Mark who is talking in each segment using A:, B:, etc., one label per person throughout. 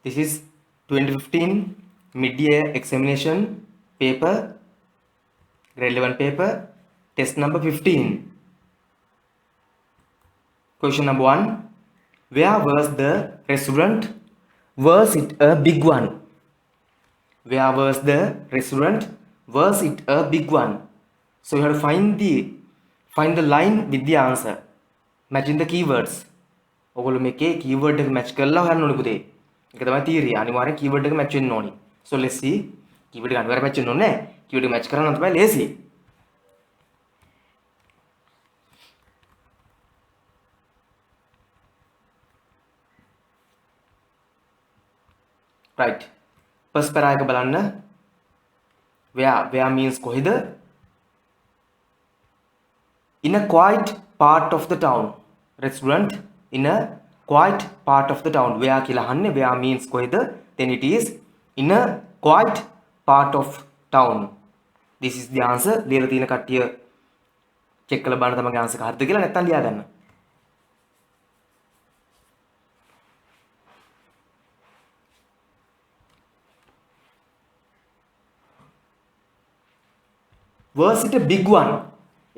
A: This is 2015 mid-year examination paper, grade 11 paper, test number 15. Question number 1. Where was the restaurant? Was it a big one? Where was the restaurant? Was it a big one? So you have to find the line with the answer. Matching the keywords. ඔගොල්ලෝ මේකේ keyword එක match කරලා හොයන්න ඕනේ පුතේ. ඒක තමයි theory. අනිවාර්යෙන් keyword එක match වෙන්න ඕනේ. So let's see. keyword එක අනිවාර්යෙන් match වෙන්න ඕනේ නැහැ. keyword එක match කරලා නම් තමයි ලේසි. Right. First para එක බලන්න. Where means කොහෙද? In a quiet part of the town. Restaurant in a quiet part of the town. Where කියලා අහන්නේ. Where means කොහෙද? Then it is in a quiet part of town. This is the answer. ලියලා තියෙන කට්ටිය check කරලා බලන්න තමන්ගේ answer එක හරිද කියලා නැත්නම් ලියා ගන්න. Was it a big one?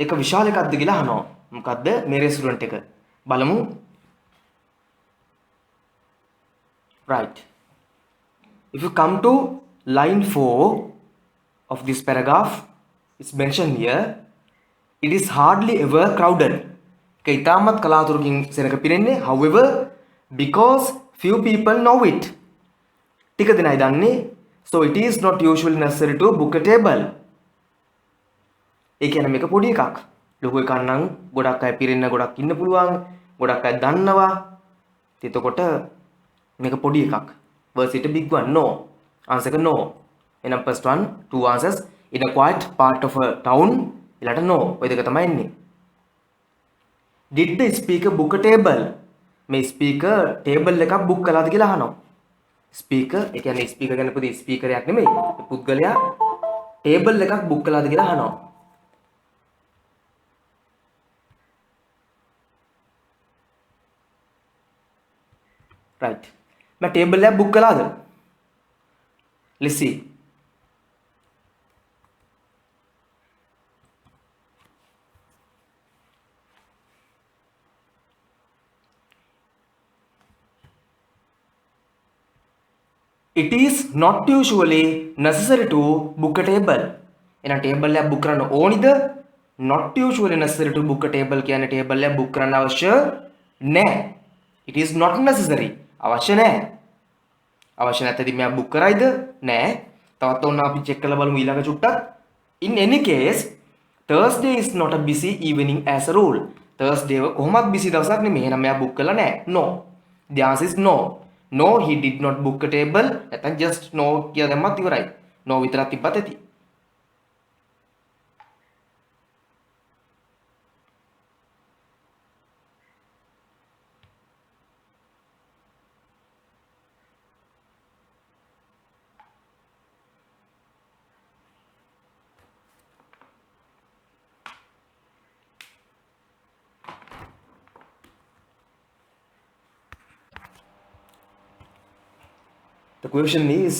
A: එක විශාල එකක්ද කියලා අහනවා. මොකද්ද මේ restaurant එක? බලමු. Right. If you come to line 4 of this paragraph, it's mentioned here, it is hardly ever crowded. ඒක ඉතාමත් කලාතුරකින් සෙනඟ පිරෙන්නේ. However, because few people know it. ටික දෙනයි දන්නේ. So it is not usually necessary to book a table. ඒ කියන්නේ මේක පොඩි එකක්. ලොකු එකක් නම් ගොඩක් අය පිරෙන්න ගොඩක් ඉන්න පුළුවන්. ගොඩක් අය දන්නවා. එතකොට මේක පොඩි එකක්. Was it a big one? No. Answer එක no. එහෙනම් first one two answers. In a quiet part of a town. ඊළඟට no. ඔය දෙක තමයි එන්නේ. Did the speaker book a table? මේ speaker table එකක් book කළාද කියලා අහනවා. speaker ඒ කියන්නේ speaker ගැන පොඩි speaker එකක් නෙමෙයි. පුද්ගලයා table එකක් book කළාද කියලා අහනවා. Right. मैं टेबल लैब बुक करा दो. Let's see. It is not usually necessary to book a table. එහෙනම් ටේබල් එකක් book කරන්න ඕනිද? Not usually necessary to book a table කියන්නේ ටේබල් එකක් book කරන්න අවශ්‍ය නැහැ. It is not necessary. අවශ්‍ය නැහැ. අවශ්‍ය නැත්නම් මෙයා book කරයිද? නැහැ. තවත් ඕන අපි check කරලා බලමු ඊළඟ චුට්ටක්. In any case, Thursday is not a busy evening as a rule. Thursday කොහොමත් busy දවසක් නෙමෙයි. එහෙනම් මෙයා book කළා නැහැ. No. The answer is no. No, he did not book a table. නැත්නම් just no කියලා දැම්මත් ඉවරයි. No විතරක් තිබ්බත් ඇති. The question is,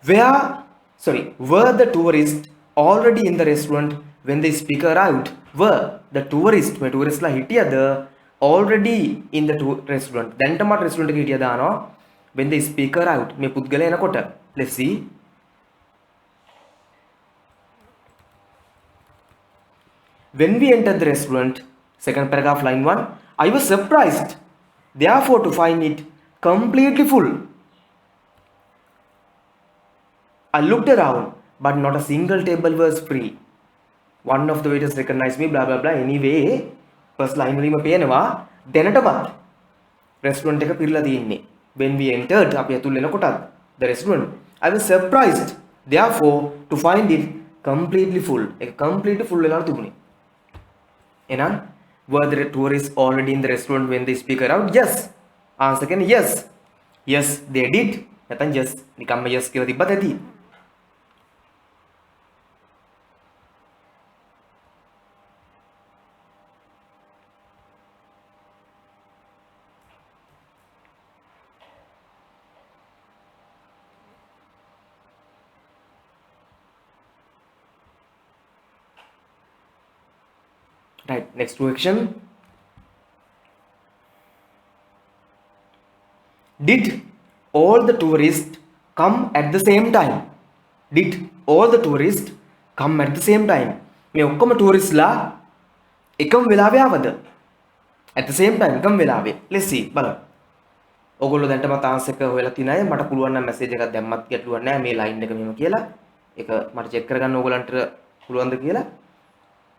A: were the tourists already in the restaurant when the speaker arrived? Were the tourists la hitiyada already in the restaurant? දැන්ටම restaurant එක හිටියද දානවා when the speaker arrived. මේ පුද්ගලයා එනකොට. Let's see. When we entered the restaurant, second paragraph line 1, I was surprised therefore to find it completely full. I looked around, but not a single table was free. One of the waiters recognized me, blah blah blah. Anyway, first line වලින්ම පේනවා දැනටමත් restaurant එක පිරලා තියෙන්නේ. When we entered, අපි ඇතුල් වෙනකොටත් the restaurant, I was surprised therefore to find it completely full. ඒක completely full වෙලා තිබුණේ. එහෙනම් were the tourists already in the restaurant when the speaker arrived? Yes. Answer can yes. Yes, they did. නැත්නම් yes නිකම්ම yes කියලා තිබ්බත් ඇති. Right, next question. Did all the tourists come at the same time? Did all the tourists come at the same time? මේ ඔක්කොම ටූරිස්ට්ලා එකම වෙලාවෙ ආවද? At the same time එකම වෙලාවෙ. Let's see බලමු. ඔයගොල්ලෝ දැන්ටමත් ආන්සර් එක හොයලා තින අය මට පුළුවන් නම් මැසේජ් එකක් දැම්මත් ගැටලුවක් නැහැ මේ ලයින් එක මෙහෙම කියලා. ඒක මට චෙක් කරගන්න ඕගොල්ලන්ට පුළුවන්ද කියලා.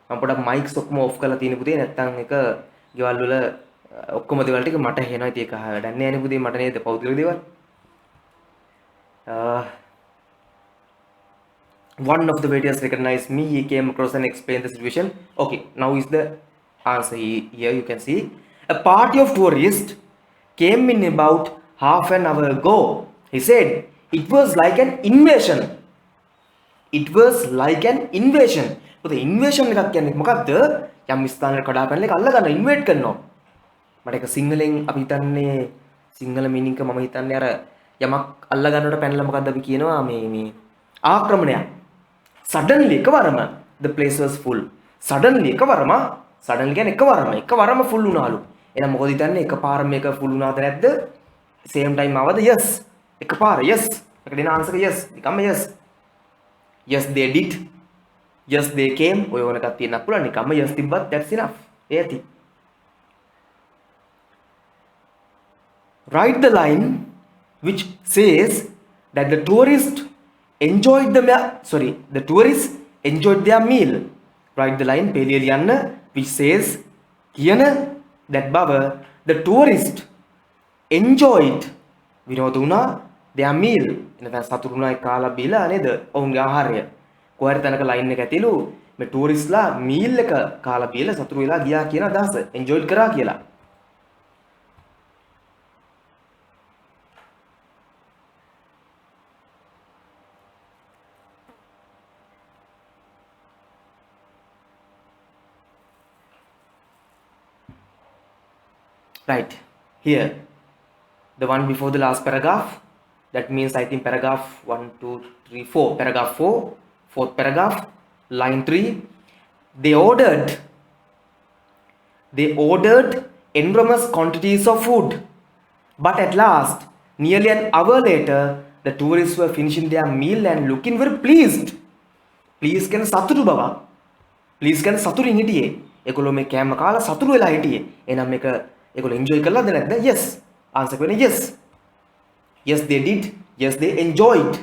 A: මම පොඩක් මයික්ස් ඔක්කොම ඔෆ් කරලා තියෙන පුතේ නැත්තම් එක ගෙවල් වල ඔක්කොම දේවල් ටික මට ඇහෙනවා ඉතින් ඒක අහ වැඩක් නැහැ නේ පුතේ මට නේද පෞද්ගලික දේවල්. One of the waiters recognized me. He came across and explained the situation. Okay, now is the answer. Here you can see a party of tourists came in about half an hour ago. He said it was like an invasion. It was like an invasion. පුතේ invasion එකක් කියන්නේ මොකක්ද? යම් ස්ථානයකට කඩා පැනලා ඒක අල්ල ගන්න invade කරනවා. මට ඒක සිංහලෙන් අපි හිතන්නේ සිංහල මීනින්ග් එක මම හිතන්නේ අර යමක් අල්ල ගන්නකොට පැනලා මොකද්ද අපි කියනවා මේ ආක්‍රමණයක්. Suddenly එකවරම the place was full. Suddenly එකවරම suddenly කියන්නේ එකවරම full වුණාලු. එහෙනම් මොකද හිතන්නේ එකපාර මේක full වුණාද නැද්ද? same time ආවද? yes. එකපාර yes. ඒකට දෙන answer yes. නිකම්ම yes. Yes they did. Yes they came. ඔය ඕන එකක් තියෙන්නත් පුළුවන්. නිකම්ම yes තිබ්බත් that's enough. ඒ ඇති. Write the line which says that the tourists enjoyed their meal. Write the line පෙළිය ලියන්න which says කියන that බව the tourist enjoyed විනෝද වුණා their meal. එනකන් සතුටු වුණා ඒ කාලා බීලා නේද? ඔවුන්ගේ ආහාරය. කොහරි තැනක ලයින් එක ඇතිලු මේ ටූරිස්ට්ලා මීල් එක කාලා බීලා සතුටු වෙලා ගියා කියන අදහස enjoyed කරා කියලා. Right, here, the one before the last paragraph, that means I think paragraph 1, 2, 3, 4, paragraph 4, fourth paragraph, line 3, they ordered enormous quantities of food, but at last, nearly an hour later, the tourists were finishing their meal and looking very pleased. Please can සතුටු බව. Please can සතුටින් හිටියේ. ඒගොල්ලෝ මේ කෑම කාලා සතුටු වෙලා හිටියේ. එහෙනම් මේක ඒගොල්ලෝ enjoy කළාද නැද්ද? yes. answer වෙන්නේ yes. yes they did. yes they enjoyed.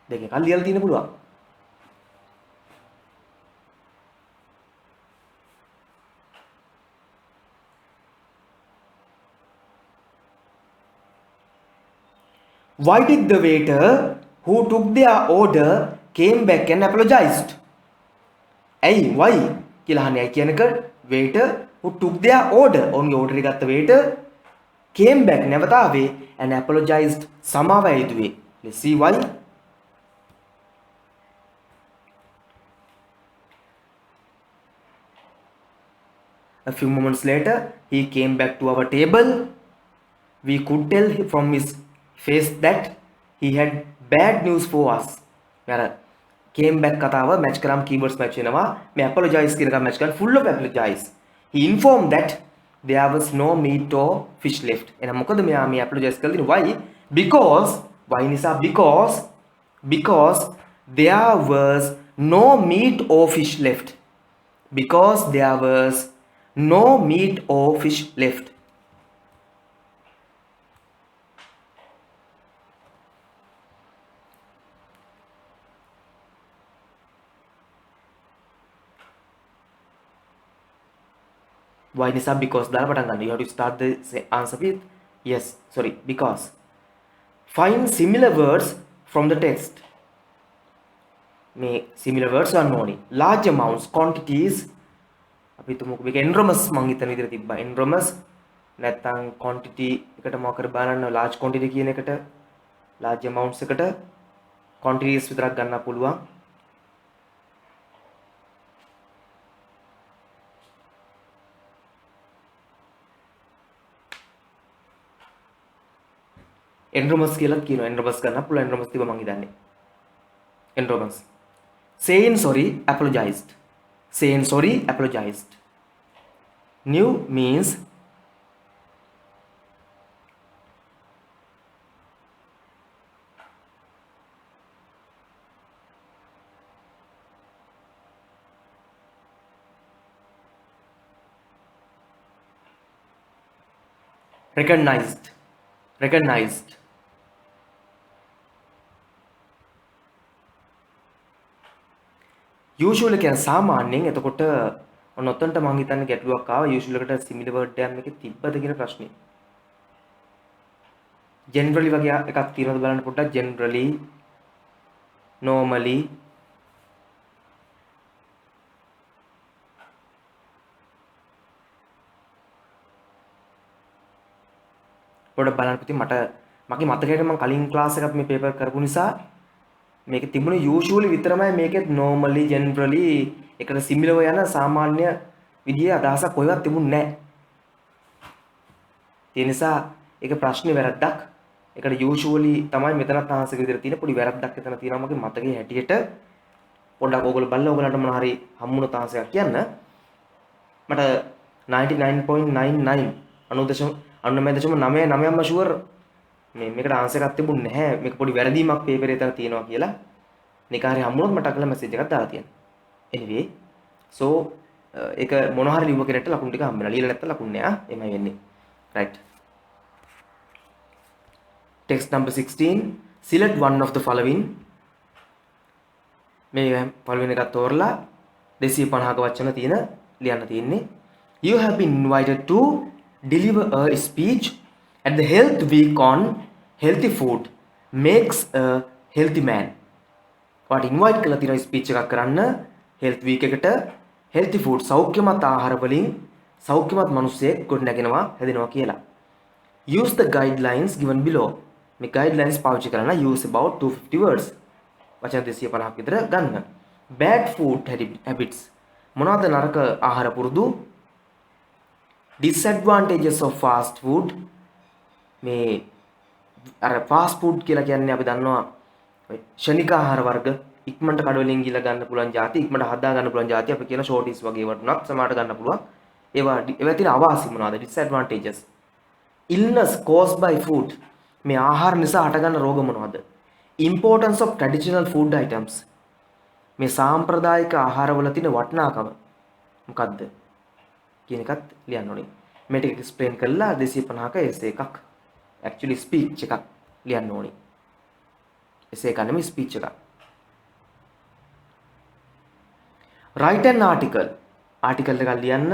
A: දෙක එකක් ලියලා තියෙන්න පුළුවන්. Why did the waiter who took their order came back and apologized? ඇයි why කියලා අහන්නේ. ඇයි කියනක waiter who took their order ඔවුන්ගේ order එක ගත්ත waiter came back නැවත ආවේ and apologized සමාව ඇයුවේ. let's see why. A few moments later he came back to our table. We could tell from his face that he had bad news for us. यार came back කතාව match කරාම keywords match වෙනවා. මේ apologize කියන එක match කරන් full of apologize. He informed that there was no meat or fish left. එහෙනම් මොකද මෙයා මේ apologize කරලා තියෙන්නේ? why? why නිසා because there was no meat or fish left. Because there was no meat or fish left. why නිසා because දාලා පටන් ගන්න. you have to start the answer with because. Find similar words from the text. මේ similar words ගන්න ඕනි. large amounts, quantities. අපි තුමුක මේක enormous මං හිතන විදිහට තිබ්බා. enormous නැත්නම් quantity එකට මොකක් කර බලන්න large quantity කියන එකට large amounts එකට quantities විතරක් ගන්න පුළුවන්. enormous කියලා කියනවා. enormous ගන්න පුළුවන්. enormous තිබ්බ මං හිතන්නේ. enormous. saying sorry apologized. new means recognized. recognized. usually කියන්නේ සාමාන්‍යයෙන් එතකොට ඔන්න ඔතනට මම හිතන්නේ ගැටලුවක් ආවා usually එකට similar word එකක් මේකේ තිබ්බද කියන ප්‍රශ්නේ. generally වගේ එකක් තියෙනවද බලන්න පොඩ්ඩක් generally normally පොඩ්ඩක් බලන්න පුතේ මට මගේ මතකයට මම කලින් ක්ලාස් එකක් මේ පේපර් කරපු නිසා මේකේ තිබුණේ usually විතරමයි මේකෙත් normally generally එකට similar යන සාමාන්‍ය විදිහේ අදහසක් කොහෙවත් තිබුණේ නැහැ. ඒ නිසා ඒක ප්‍රශ්නේ වැරද්දක්. ඒකට usually තමයි මෙතනත් ආන්සර් විදිහට තියෙන පොඩි වැරද්දක් එතන තියෙනවා මගේ මතකයේ හැටියට. පොඩ්ඩක් ඕගොල්ලෝ බලලා ඕගලන්ට මොන හරි හම්බුනොත් ආන්සරයක් කියන්න. මට 99.99 99.99ම ෂුවර් මේකට ආන්සර් එකක් තිබුණේ නැහැ. මේක පොඩි වැරදීමක් පේපරේ එතන තියෙනවා කියලා. නිකාරේ හම්බුනොත් මට අකල මැසේජ් එකක් දාලා තියන්න. anyway so ඒක මොන හරි ලිව්ව කෙනෙක්ට ලකුණු ටික හම්බෙනවා. ලියලා නැත්නම් ලකුණු නෑ. එමය වෙන්නේ. right. Text number 16. Select one of the following. මේ පළවෙනි එකත් තෝරලා 250ක වචන තියෙන ලියන්න තියෙන්නේ. You have been invited to deliver a speech at the health week on healthy food makes a healthy man. වාට invite කරලා තියෙන speech එකක් කරන්න health week එකට healthy food සෞඛ්‍යමත් ආහාර වලින් සෞඛ්‍යමත් මිනිස්සෙක් ගොඩනගෙනවා හැදෙනවා කියලා. Use the guidelines given below. මේ guidelines පාවිච්චි කරලා use about 250 words. වචන 250ක් විතර ගන්න. Bad food habits. මොනවාද නරක ආහාර පුරුදු? Disadvantages of fast food. මේ අර fast food කියලා කියන්නේ අපි දන්නවා ෂණික ආහාර වර්ග ඉක්මනට කඩවලින් ගිහලා ගන්න පුළුවන් જાති ඉක්මනට හදා ගන්න පුළුවන් જાති අපි කියන shorties වගේ වටුනක් සමහරට ගන්න පුළුවන්. ඒවා තියෙන අවාසි මොනවාද? Disadvantages. Illness caused by food. මේ ආහාර නිසා හටගන්න රෝග මොනවද? Importance of traditional food items. මේ සාම්ප්‍රදායික ආහාරවල තියෙන වටිනාකම මොකද්ද කියන එකත් ලියන්න ඕනේ. මේ ටික එක්ස්ප්ලেইন කරලා 250ක essay එකක් actually speech එකක් ලියන්න ඕනේ. essay එක නෙමෙයි speech එකක්. Write an article. article එකක් ලියන්න.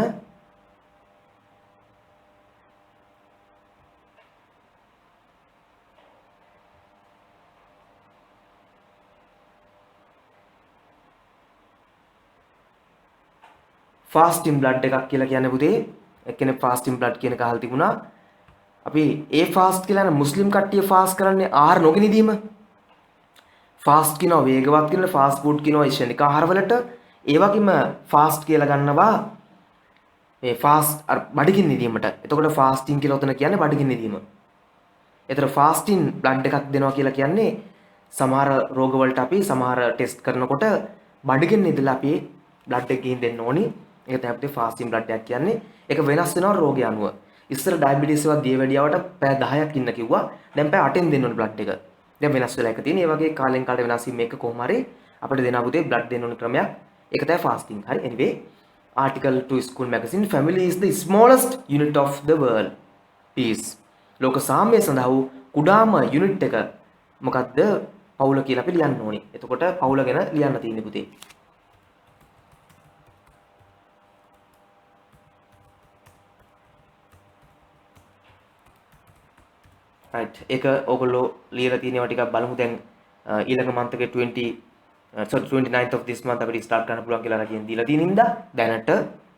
A: fasting blood එකක් කියලා කියන්නේ පුතේ එක්කෙනෙක් fasting blood කියන එක අහලා තිබුණා. අපි ඒ fast කියලා න මුස්ලිම් කට්ටිය fast කරන්නේ ආහාර නොගෙන ඉඳීම. fast කියනවා වේගවත් කියන fast food කියනවා ෂණික ආහාර වලට. ඒ වගේම fast කියලා ගන්නවා මේ fast අර බඩගින්න ඉඳීමට. එතකොට fasting කියලා උතන කියන්නේ බඩගින්න ඉඳීම. ඒතර fasting blood එකක් දෙනවා කියලා කියන්නේ සමහර රෝග වලට අපි සමහර ටෙස්ට් කරනකොට බඩගින්න ඉඳලා අපි blood එක ගිහින් දෙන්න ඕනි. ඒක තමයි අපිට fasting blood එකක් කියන්නේ. ඒක වෙනස් වෙනවා රෝගය අනුව. ඉස්සර ඩයබටිස් එක දියවැඩියාවට පැය 10ක් ඉන්න කිව්වා. දැන් පැය 8න් දෙන්න ඕනේ blood එක. දැන් වෙනස් වෙලා එක තියෙන. ඒ වගේ කාලෙන් කාලට වෙනස් වීම එක කොහොම හරි අපිට දෙන පුතේ blood දෙන්න ඕනේ ක්‍රමයක්. ඒක තමයි fasting. හරි. anyway article to school magazine family is the smallest unit of the world. peace. ලෝක සාම්‍ය සඳහා වූ කුඩාම unit එක මොකක්ද? පවුල කියලා අපි ලියන්න ඕනේ. එතකොට පවුල ගැන ලියන්න තියෙන්නේ පුතේ. right ඒක ඕගොල්ලෝ ලියලා තියෙනවා ටිකක් බලමු දැන් ඊළඟ month එකේ 29th of this month අපිට start කරන්න පුළුවන් කියලා රජයෙන් දීලා තියෙන ඉඳා දැනට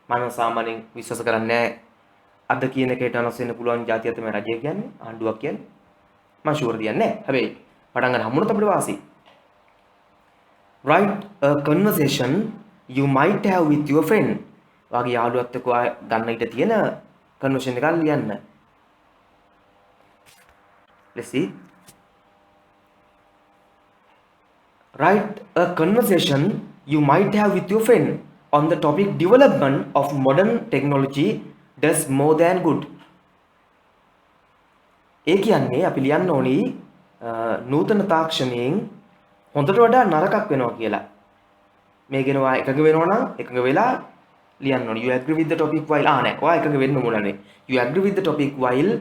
A: මම සාමාන්‍යයෙන් විශ්වාස කරන්නේ නැහැ අද කියන එකට අනස් වෙන්න පුළුවන් જાතිය තමයි රජය කියන්නේ ආණ්ඩුවක් කියන්නේ මම ෂුවර් දියන්නේ නැහැ හැබැයි පටන් ගන්න හම්බුනොත් අපිට වාසි write a conversation you might have with your friend වාගේ යාළුවත් එක්ක ගන්න ඉඩ තියෙන conversation එකක් ලියන්න. Let's see. Write a conversation you might have with your friend on the topic development of modern technology does more than good. ඒ කියන්නේ අපි ලියන්න ඕනි නූතන තාක්ෂණයෙන් හොඳට වඩා නරකක් වෙනවා කියලා. මේ කියනවා එකඟ වෙනවා නම් එකඟ වෙලා ලියන්න ඕනි. You agree with the topic while නෑ. ඔයා එකඟ වෙන්න ඕනනේ. You agree with the topic while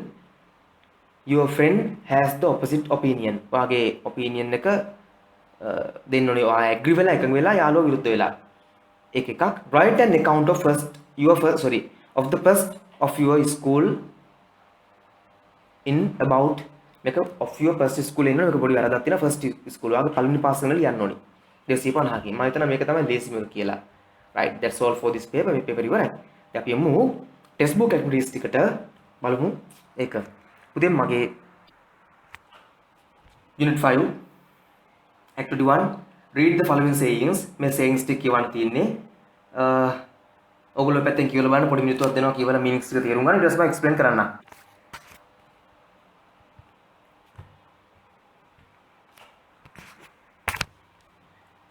A: your friend has the opposite opinion. ඔයාගේ opinion එක දෙන්න ඕනේ. ඔයා agree වෙලා එකඟ වෙලා යාළුවා විරුද්ධ වෙලා. එක එකක්. Write an account of of the first of your school in about මේක of your first school එන්න මේක පොඩි වැරද්දක් තියෙනවා. first school ඔයාගේ පළවෙනි පාස් එකේ ලියන්න ඕනේ. 250කින්. මම හිතනවා මේක තමයි ලේසිම කියලා. right, that's all for this paper. මේ paper ඉවරයි. දැන් අපි යමු textbook activities ටිකට බලමු ඒක. පුතේ මගේ unit 5 activity 1 read the following sayings. මේ sayings ටික කියවන්න තියෙන්නේ. ඔයගොල්ලෝ පැත්තෙන් කියවලා බලන්න පොඩි මිනිත්තුවක් දෙනවා කියවලා meanings ටික තේරුම් ගන්න. ඊට පස්සේ මම explain කරන්නම්.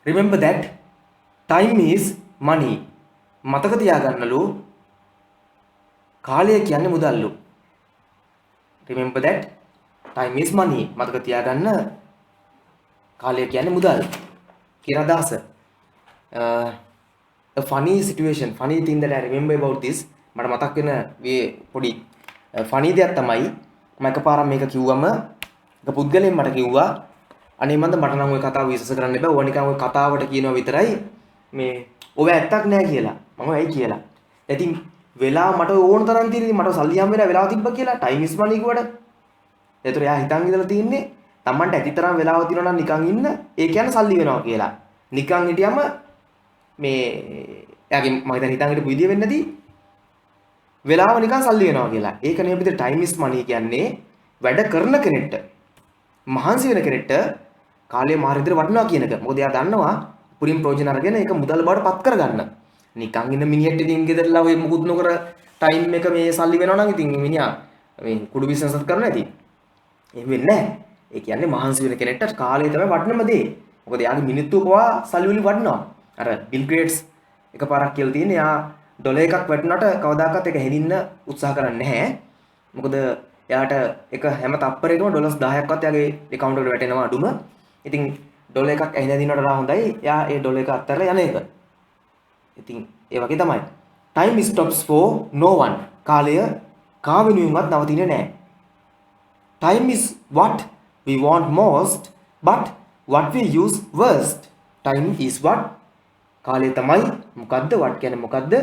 A: Remember that time is money. මතක තියාගන්නලු කාලය කියන්නේ මුදල්ලු. Remember that time is money. මතක තියාගන්න කාලය කියන්නේ මුදල්. කියන අදහස. A funny situation, funny thing that I remember about this මට මතක් වෙන මේ පොඩි funny දෙයක් තමයි මම එකපාරක් මේක කිව්වම එක පුද්ගලයෙක් මට කිව්වා අනේ මන්ද මට නම් ওই කතාව විශ්වාස කරන්න බෑ. ඕවා නිකන් ওই කතාවට කියනවා විතරයි. මේ ඔබ ඇත්තක් නෑ කියලා. මම ඇයි කියලා. ඉතින් වෙලාව මට ඕන තරම් තියෙන මට සල්ලි හම් වෙලා වෙලාව තිබ්බ කියලා time is money කිව්වට. ඒතර එයා හිතන් ඉඳලා තින්නේ Tamanට ඇති තරම් වෙලාව තියෙනවා නම් නිකන් ඉන්න. ඒ කියන්නේ සල්ලි වෙනවා කියලා. නිකන් හිටියම මේ එයාගේ මම හිතන් හිටපු විදිය වෙන්නේ නැති වෙලාව නිකන් සල්ලි වෙනවා කියලා. ඒක නේ අපිට time is money කියන්නේ වැඩ කරන කෙනෙක්ට මහන්සි වෙන කෙනෙක්ට කාලය මාර විදිහට වටිනවා කියන එක. මොකද එයා දන්නවා පුරින් ප්‍රයෝජන අරගෙන ඒක මුදල් බවට පත් කරගන්න. නිකන් ඉන්න මිනිහෙක් ඉතින් ගෙදරලා ඔය මුකුත් නොකර ටයිම් එක මේ සල්ලි වෙනවා නම් ඉතින් මිනිහා මේ කුඩු බිස්නස් එකක් කරනවා ඇති. එහෙම වෙන්නේ නැහැ. ඒ කියන්නේ මහන්සි වෙන කෙනෙක්ට කාලය තමයි වටිනම දේ. මොකද එයාගේ මිනිත්තු පවා සල්ලි වලින් වටිනවා. අර බිල් ගේට්ස් එකපාරක් කියලා තියෙන්නේ එයා ඩොලර් එකක් වැටුණාට කවදාකවත් ඒක හෙනින්න උත්සාහ කරන්නේ නැහැ. මොකද එයාට එක හැම තප්පරයකම ඩොලර්ස් 10ක්වත් එයාගේ account එකට වැටෙනවා අඩුම. ඉතින් ඩොලර් එකක් ඇහිලා දිනනට වඩා හොඳයි එයා ඒ ඩොලර් එක අත්හැරලා යන එක. ඉතින් ඒ වගේ තමයි. Time stops for no one. කාලය කා වෙනුවෙන්වත් නවතින්නේ නැහැ. Time is what we want most but what we use worst. Time is what කාලය තමයි මොකද්ද what කියන්නේ මොකද්ද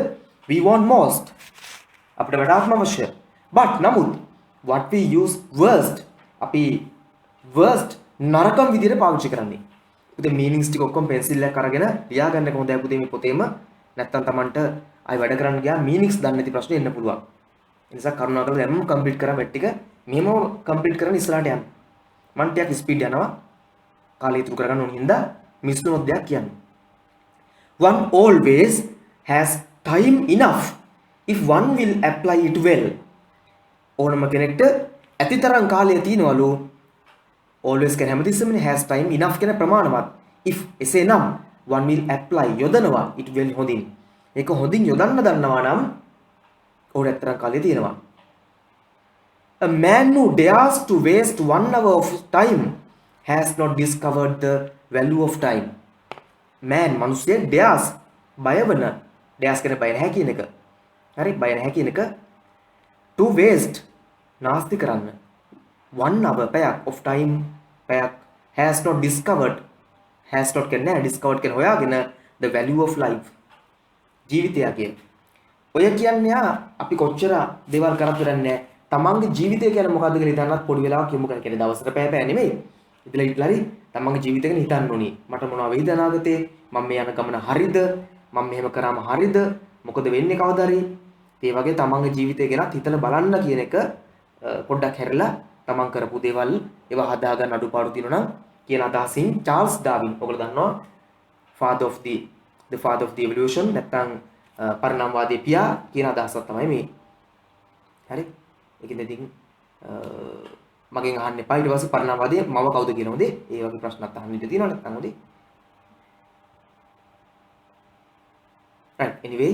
A: we want most අපිට වඩාත්ම අවශ්‍ය. but නමුත් what we use worst අපි worst නරකම් විදිහට පාවිච්චි කරන්නේ. ඉතින් meanings ටික ඔක්කොම pencil එකක් අරගෙන ලියා ගන්න එක හොඳයි පුතේ මේ පොතේම. නැත්තම් Tamanට ආයි වැඩ කරන්න ගියා meanings දන්නේ නැති ප්‍රශ්න එන්න පුළුවන්. ඒ නිසා කරුණාකරලා දැම්ම කම්ප්ලීට් කරා වෙට් ටික. මෙහෙම කම්ප්ලීට් කරන් ඉස්සරහට යන්න. මම ටිකක් ස්පීඩ් යනවා. කාලය ඉතුරු කරගන්න ඕන හින්දා මිස්නුනොත් දෙයක් කියන්නේ. One always has time enough if one will apply it well. ඕනම කෙනෙක්ට ඇතිතරම් කාලය තියෙනවලු. always කියන හැමතිස්සෙම has time enough කියන ප්‍රමාණවත්. if එසේනම් one will apply යොදනවා it will හොඳින්. ඒක හොඳින් යොදන්න දන්නවා නම් ඕන ඇතිතරම් කාලය තියෙනවා. A man who dares to waste 1 hour of time has not discovered the value of time. Man මිනිස්සේ dares බය වෙන dares කියන බය නැහැ කියන එක. හරි බය නැහැ කියන එක to waste නාස්ති කරන්න 1 hour පැයක් of time පැයක් has not discovered කියන්නේ discovered කියන හොයාගෙන the value of life ජීවිතය කියන්නේ. ඔය කියන්නේ අපි කොච්චර දේවල් කරත් වෙන්නේ තමන්ගේ ජීවිතය කියන්නේ මොකද්ද කියලා හිතන්නත් පොඩි වෙලාවක් යොමු කරන්න කියන්නේ දවසට පැය පැය නෙමෙයි. ඉතලා ඉట్లా හරි තමන්ගේ ජීවිතය ගැන හිතන්න ඕනි. මට මොනවා වෙයිද අනාගතේ? මම මේ යන ගමන හරිද? මම මෙහෙම කරාම හරිද? මොකද වෙන්නේ කවදා හරි? ඒ වගේ තමන්ගේ ජීවිතය ගැන හිතලා බලන්න කියන එක පොඩ්ඩක් හැරලා තමන් කරපු දේවල් ඒවා හදාගන්න අඩුපාඩු තියෙනවා නම් කියන අදහසින් චාල්ස් ඩාවින් ඔයගොල්ලෝ දන්නවා the father of the evolution නැත්නම් පරිණාමවාදී පියා කියන අදහසක් තමයි මේ. හරි? ඒකෙන් ඉතින් මගෙන් අහන්න එපා ඊට පස්සේ පරිණාමවාදී මම කවුද කියනෝද? ඒ වගේ ප්‍රශ්නත් අහන්න ඉඩ තියෙනවා නැත්නම් උදේ. right anyway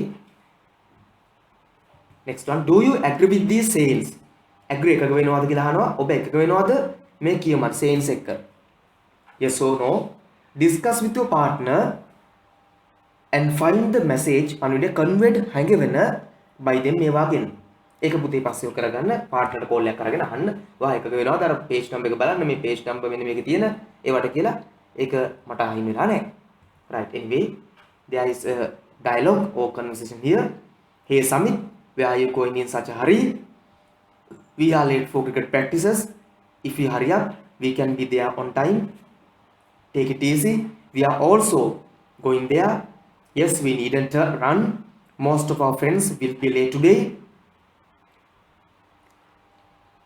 A: next one, do you agree with these sayings? agree එකක වෙනවද කියලා අහනවා. ඔබ එකක වෙනවද මේ කියමන sayings එක? yes or no. discuss with your partner and find the message පණිවිඩය conveyed හැඟෙවෙන by them මේ වගේ. ඒක පුතේ පස්සේ කරගන්න පාර්ට්නර්ට කෝල් එකක් කරගෙන අහන්න. වා එකක වෙනවද අර page number එක බලන්න මේ page number මෙන්න මේකේ තියෙන ඒවට කියලා. ඒක මට අහිමි වෙලා නැහැ. right, anyway there is a dialogue or conversation here. Hey Samit, where are you going in such a hurry? We are late for cricket practices. If we hurry up, we can be there on time. Take it easy. We are also going there. Yes, we needn't run. Most of our friends will be late today.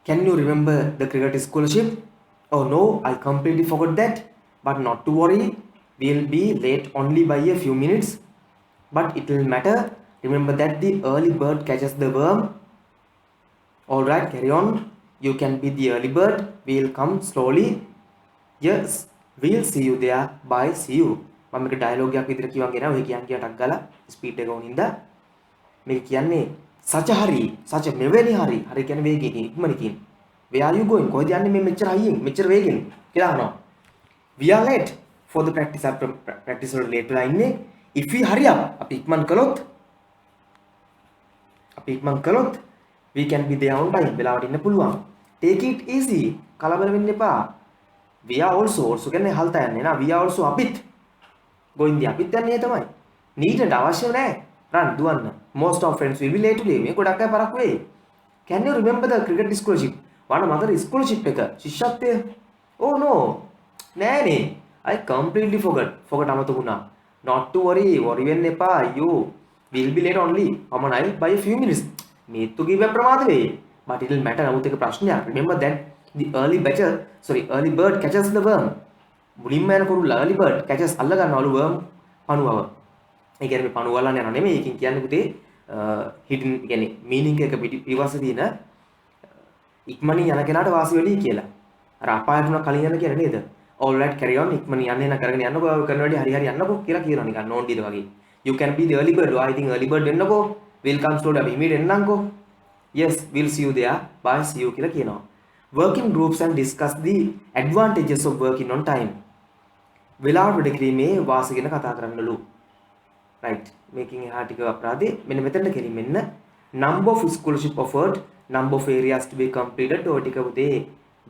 A: Can you remember the cricket scholarship? Oh no, I completely forgot that. But not to worry. We'll be late only by a few minutes. But it will matter. Remember that the early bird catches the worm. Alright, carry on. You can be the early bird. We'll come slowly. Yes, we'll see you there. Bye, see you. මම මේක dialogue එකක් විදිහට කියවන් ගෙනා ඔය කියන්නේ ටක් ගාලා speed එක ඕනින්ද මේක කියන්නේ such a hurry, such a මෙවැනි hurry. hurry කියන්නේ වේගයෙන් ඉක්මනකින්. Where are you going? කොහෙද යන්නේ මේ මෙච්චර හයියෙන් මෙච්චර වේගෙන් කියලා අහනවා. We are late for the practice. අපිට practice වල late වෙලා ඉන්නේ. If we hurry up, අපි ඉක්මන් කළොත් we can be there on time. වෙලාවට ඉන්න පුළුවන්. Take it easy. කලබල වෙන්න එපා. We are also කියන්නේ හල්ත යන්නේ නා. We are also අපිත් going there. අපිත් යන්නේ තමයි. needn't අවශ්‍ය නැහැ. run දුවන්න. Most of friends will be late today. මේ ගොඩක් අය පරක්කු වෙයි. Can you remember the cricket scholarship? වණ මතර scholarship එක ශිෂ්‍යත්වය? Oh no. නෑනේ. I completely forgot අමතකුණා. Not to worry වෙන්න එපා. You will be late only. පමණයි by a few minutes. මේත්තු කිව්ව ප්‍රමාද වෙයි. But it will matter. නමුත් ඒක ප්‍රශ්නයක්. Remember that the early bird catches the worm. මුලින්ම යන කුරුල්ලා early bird catches අල්ල ගන්නවලු worm පණුවව. ඒ කියන්නේ මේ පණුව අල්ලන්න යනවා නෙමෙයි. ඒකෙන් කියන්නේ පුතේ hidden කියන්නේ meaning එක පිටිපස්සේ තියෙන ඉක්මනින් යන කෙනාට වාසි වෙලී කියලා. අර අපායට උන කලින් යන කියන නේද? all right, carry on. ඉක්මනින් යන්න කරගෙන යන්නකෝ. ඔය කරන වැඩි හරි යන්නකෝ කියලා කියනවා නිකන් නෝන්ඩිද වගේ. You can be the early bird. I think early bird එන්නකෝ. We'll come slowly. අපි immediate එන්නම්කෝ. Yes, we'll see you there. Bye, see you කියලා කියනවා. Work in groups and discuss the advantages of working on time. වෙලාවට වැඩ කිරීමේ වාසි ගැන කතා කරන්නලු. right, making එහා ටික අපරාධේ මෙන්න මෙතනට කෙලින් මෙන්න number of scholarship offered, number of areas to be completed ඔය ටික පුතේ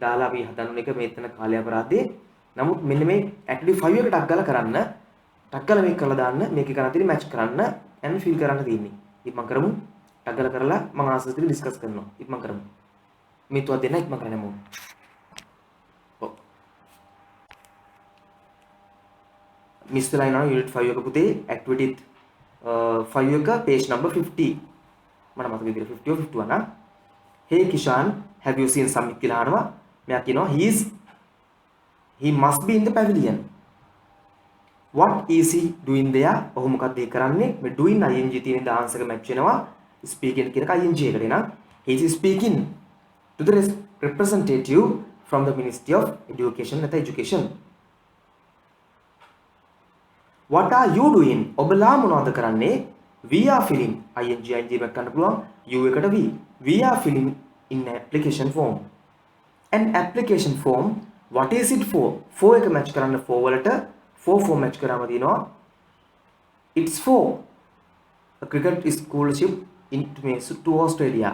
A: දාලා අපි හදන්න එක මෙතන කාලය අපරාධේ. නමුත් මෙන්න මේ activity 5 එක ටක් ගාලා කරන්න. ටක් ගාලා මේක කරලා දාන්න. මේකේ කරලා තියෙන match කරන්න and fill කරන්න තියෙන්නේ. ඉක්මන් කරමු. ටක් ගාලා කරලා මම ආන්සර්ස් ටික ඩිස්කස් කරනවා. ඉක්මන් කරමු. මේ තුවා දෙන්න ඉක්මන් කරන්නමු. Mr. Line on unit 5 එක පුතේ activity 5 එක page number 50 මම මතක විදිහට 50 or 51 නා. Hey Kishan, have you seen Samit කියලා අහනවා. මෙයා කියනවා he must be in the pavilion. What is he doing there? ඔහු මොකක්ද ඒ කරන්නේ? මේ doing ing තියෙන දාන්ස් එක match වෙනවා. speaking කියන එක ing එකට එනවා. He is speaking to the representative from the Ministry of Education. What are you doing? ඔබලා මොනවද කරන්නේ? We are filling ing එකක් ගන්න පුළුවන්. you එකට we are filling in application form. An application form, what is it for? For එක match කරන්න for වලට for match කරාම දිනවා. It's for a cricket scholarship to Australia.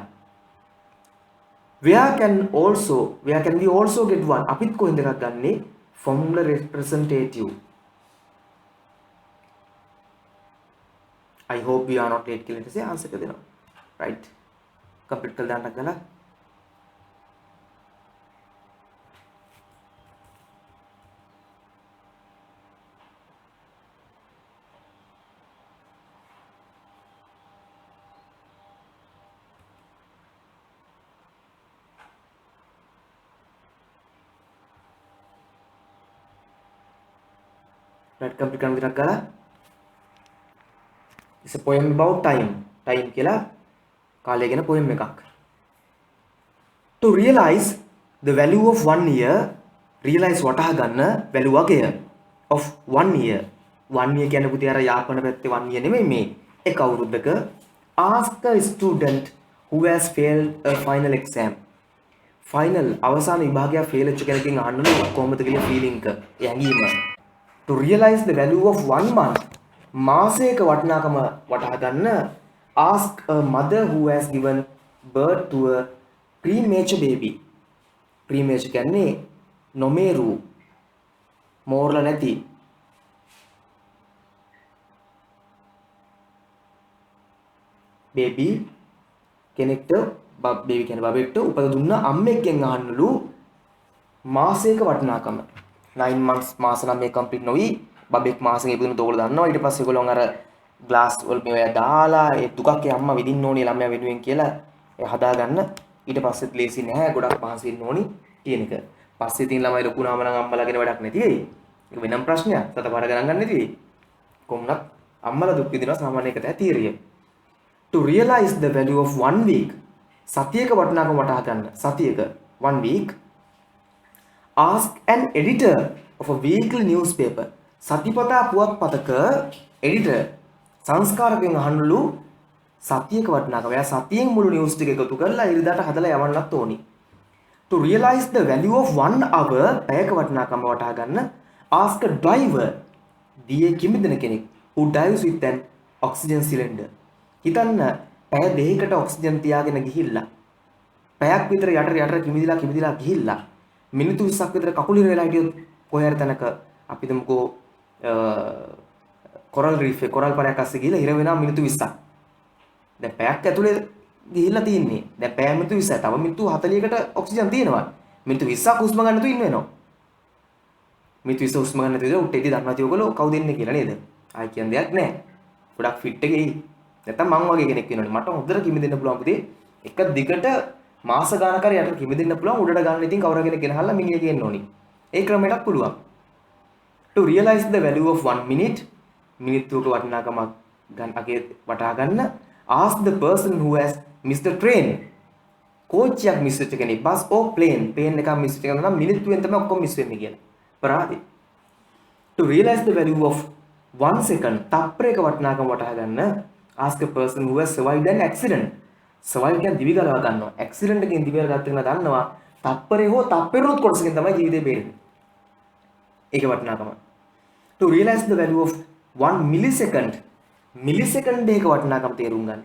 A: Where can we also get one? අපිත් කොහෙන්ද එකක් ගන්නෙ? From the representative. I hope we are not late කියලා ඉතින් answer එක දෙනවා. right, complete කරලා දාන්නක් ගලා right, complete කරන විදිහට ගලා it's a poem about time කියලා කාලය ගැන poem එකක්. To realize the value of 1 year, realize වටහා ගන්න value වගය of 1 year. 1 year කියන්නේ පුතේ අර යාපන පැත්තේ 1 year නෙමෙයි මේ එක අවුරුද්දක. ask a student who has failed a final exam. Final අවසාන විභාගයක් ෆේල් වෙච්ච කෙනකින් අහන්නලු කොහොමද කියලා ෆීලිං එක යැංගීම. To realize the value of 1 month මාසයක වටිනාකම වටහා ගන්න ask a mother who has given birth to a premature baby. premature කියන්නේ නොමේරු මෝරලා නැති baby කෙනෙක්ට බේබි කියන බබෙක්ට උපත දුන්න අම්මෙක්ගෙන් අහන්නලු මාසයක වටිනාකම 9 months මාස 9 කම්ප්ලීට් නොවි බබෙක් මාසෙක ඉපදුනොත් ඕගොල්ලෝ දන්නවා ඊට පස්සේ ඒගොල්ලෝ අර ග්ලාස් වල මේවා දාලා ඒ දුකක් ඒ අම්මා විඳින්න ඕනේ ළමයා වෙනුවෙන් කියලා ඒ හදාගන්න ඊට පස්සෙත් ලේසි නෑ ගොඩක් පහසු ඉන්න ඕනි කියන එක. පස්සේ තියෙන ළමයි ලොකු නාම නම් අම්මලාගෙන වැඩක් නැති වෙයි. ඒක වෙනම ප්‍රශ්නයක්. සතපාර ගණන් ගන්න නැති වෙයි. කොහොමද අම්මලා දුක් විඳිනවා සාමාන්‍ය එක තමයි තීරිය. To realize the value of 1 week සතියක වටිනාකම වටහා ගන්න. සතියක 1 week ask an editor of a weekly newspaper. සතිපතා පුවත්පතක editor සංස්කාරකයන් අහන්නලු සතියක වටිනාකම. එයා සතියෙන් මුළු නිවුස් ටික එකතු කරලා ඉරිදාට හදලා යවන්නත් ඕනි. To realize the value of 1 hour පැයක වටිනාකම වටහා ගන්න ask a driver දියේ කිමිදෙන කෙනෙක් who drives with an oxygen cylinder. හිතන්න පැය දෙකකට ඔක්සිජන් තියාගෙන ගිහිල්ලා පැයක් විතර යට කිමිදිලා ගිහිල්ලා මිනිත්තු 20ක් විතර කකුල ඉර වෙලා හිටියොත් කොහේ හරි තැනක අපි දමුකෝ කොරල් රීෆ් එක කොරල් පාරයක් අස්සේ ගිහිල්ලා ඉර වෙනවා මිනිත්තු 20ක්. දැන් පැයක් ඇතුලේ ගිහිල්ලා තින්නේ. දැන් පැය මිනිත්තු 20යි. තව මිනිත්තු 40කට ඔක්සිජන් තියෙනවා. මිනිත්තු 20ක් හුස්ම ගන්න තු ඉන්න වෙනවා. මිනිත්තු 20 හුස්ම ගන්න නැතිව උටේදී දන්නවා තිය ඔයගොල්ලෝ කවුද ඉන්නේ කියලා නේද? ආයි කියන දෙයක් නැහැ. ගොඩක් ෆිට් එකේ නැත්තම් මං වගේ කෙනෙක් වෙනවනේ මට හොඳට කිමි දෙන්න පුළුවන් පුතේ එක දිගට මාස ගානක් හරි යට කිමි දෙන්න පුළුවන් උඩට ගන්න ඉතින් කවුරු කෙනෙක් ගෙනහල්ලා මිනිහ කියන්න ඕනි ඒ ක්‍රමයටත් පුළුවන් to realize the value of 1 minute මිනිත්තුක වටිනාකමක් ගන්න අගේ වටහා ගන්න ask the person who has missed the train කෝච්චියක් මිස් වෙච්ච කෙනෙක් bus or plane එකක් මිස් වෙච්ච කෙනා නම් මිනිත්තුවෙන් තමයි ඔක්කොම මිස් වෙන්නේ කියලා පරාදි to realize the value of 1 second තප්පරයක වටිනාකම වටහා ගන්න ask a person who has survived an accident. survive කියන්නේ දිවි ගලවා ගන්නවා. accident එකකින් දිවි ගලවා ගන්න දන්නවා. තප්පරේ හෝ තප්පෙරුත් කොටසකින් තමයි ජීවිතේ බේරෙන්නේ. ඒක වටිනාකම. To realize the value of 1 millisecond. millisecond එකක වටිනාකම තේරුම් ගන්න.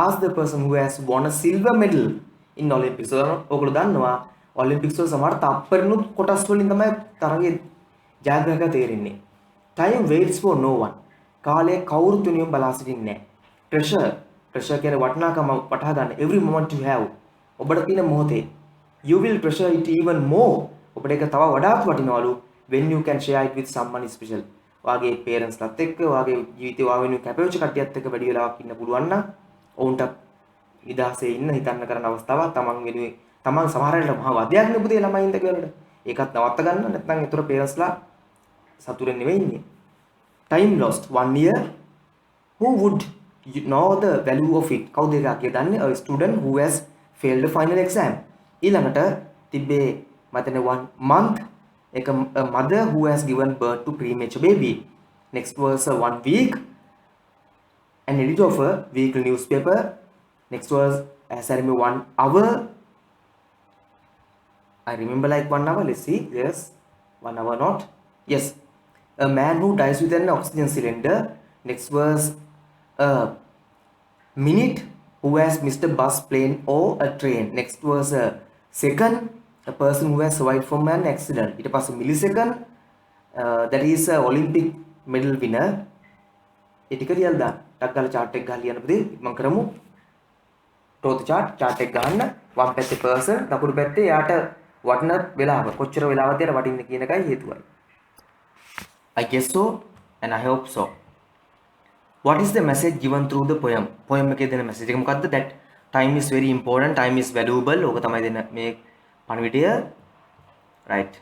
A: ask the person who has won a silver medal in Olympics. ඔයගොල්ලෝ දන්නවා Olympics වල සමහර තප්පරෙනුත් කොටස් වලින් තමයි තරගයේ ජයග්‍රහක තේරෙන්නේ. time waits for no one. කාලය කවුරුත් වෙනුවෙන් බලා සිටින්නේ නැහැ. treasure කියන වටිනාකම වටහා ගන්න every moment you have ඔබට තියෙන මොහොතේ you will treasure it even more ඔබට ඒක තව වඩාත් වටිනවලු when you can share it with someone special වාගේ parents ලාත් එක්ක වාගේ ජීවිතේ වා වෙනුවෙන් කැපවෙච්ච කට්ටියත් එක්ක වැඩි වෙලාවක් ඉන්න පුළුවන් නම් ඔවුන්ට නිදහසේ ඉන්න හිතන්න කරන අවස්ථාවක් තමන් වෙනුවෙන් තමන් සමහර වෙලාවට මහා වදයක් නෙපුතේ ළමයින්ද කියලා ඒකත් නවත්ත ගන්න නැත්නම් ඒතර parents ලා සතුටෙන් නෙවෙයි ඉන්නේ time lost 1 year who would you know the value of it කවුද ඒක කියන්නේ a student who has failed the final exam ඊළඟට තිබ්බේ මතන 1 month එක a mother who has given birth to premature baby next was 1 week an editor of a weekly newspaper next was as I remember 1 hour I remember like 1 hour let's see yes 1 hour not yes a man who dies with an oxygen cylinder next was a minute who has missed a bus plane or a train next was a second a person who has survived from an accident ඊට පස්සේ millisecond that is a Olympic medal winner ඒ ටික ලියලා දාන්න ටක් ගාලා chart එක ගහලා ලියන්න පුතේ මම කරමු growth chart එක ගන්න වම් පැත්තේ person දකුණු පැත්තේ යාට වටින වෙලාව කොච්චර වෙලාවක්ද යාට වටින්නේ කියන එකයි හේතුවයි I guess so and I hope so. What is the message given through the poem? Poem එකේ දෙන message එක මොකද්ද? That time is very important, time is valuable. ඕක තමයි දෙන මේ පණිවිඩය. Right.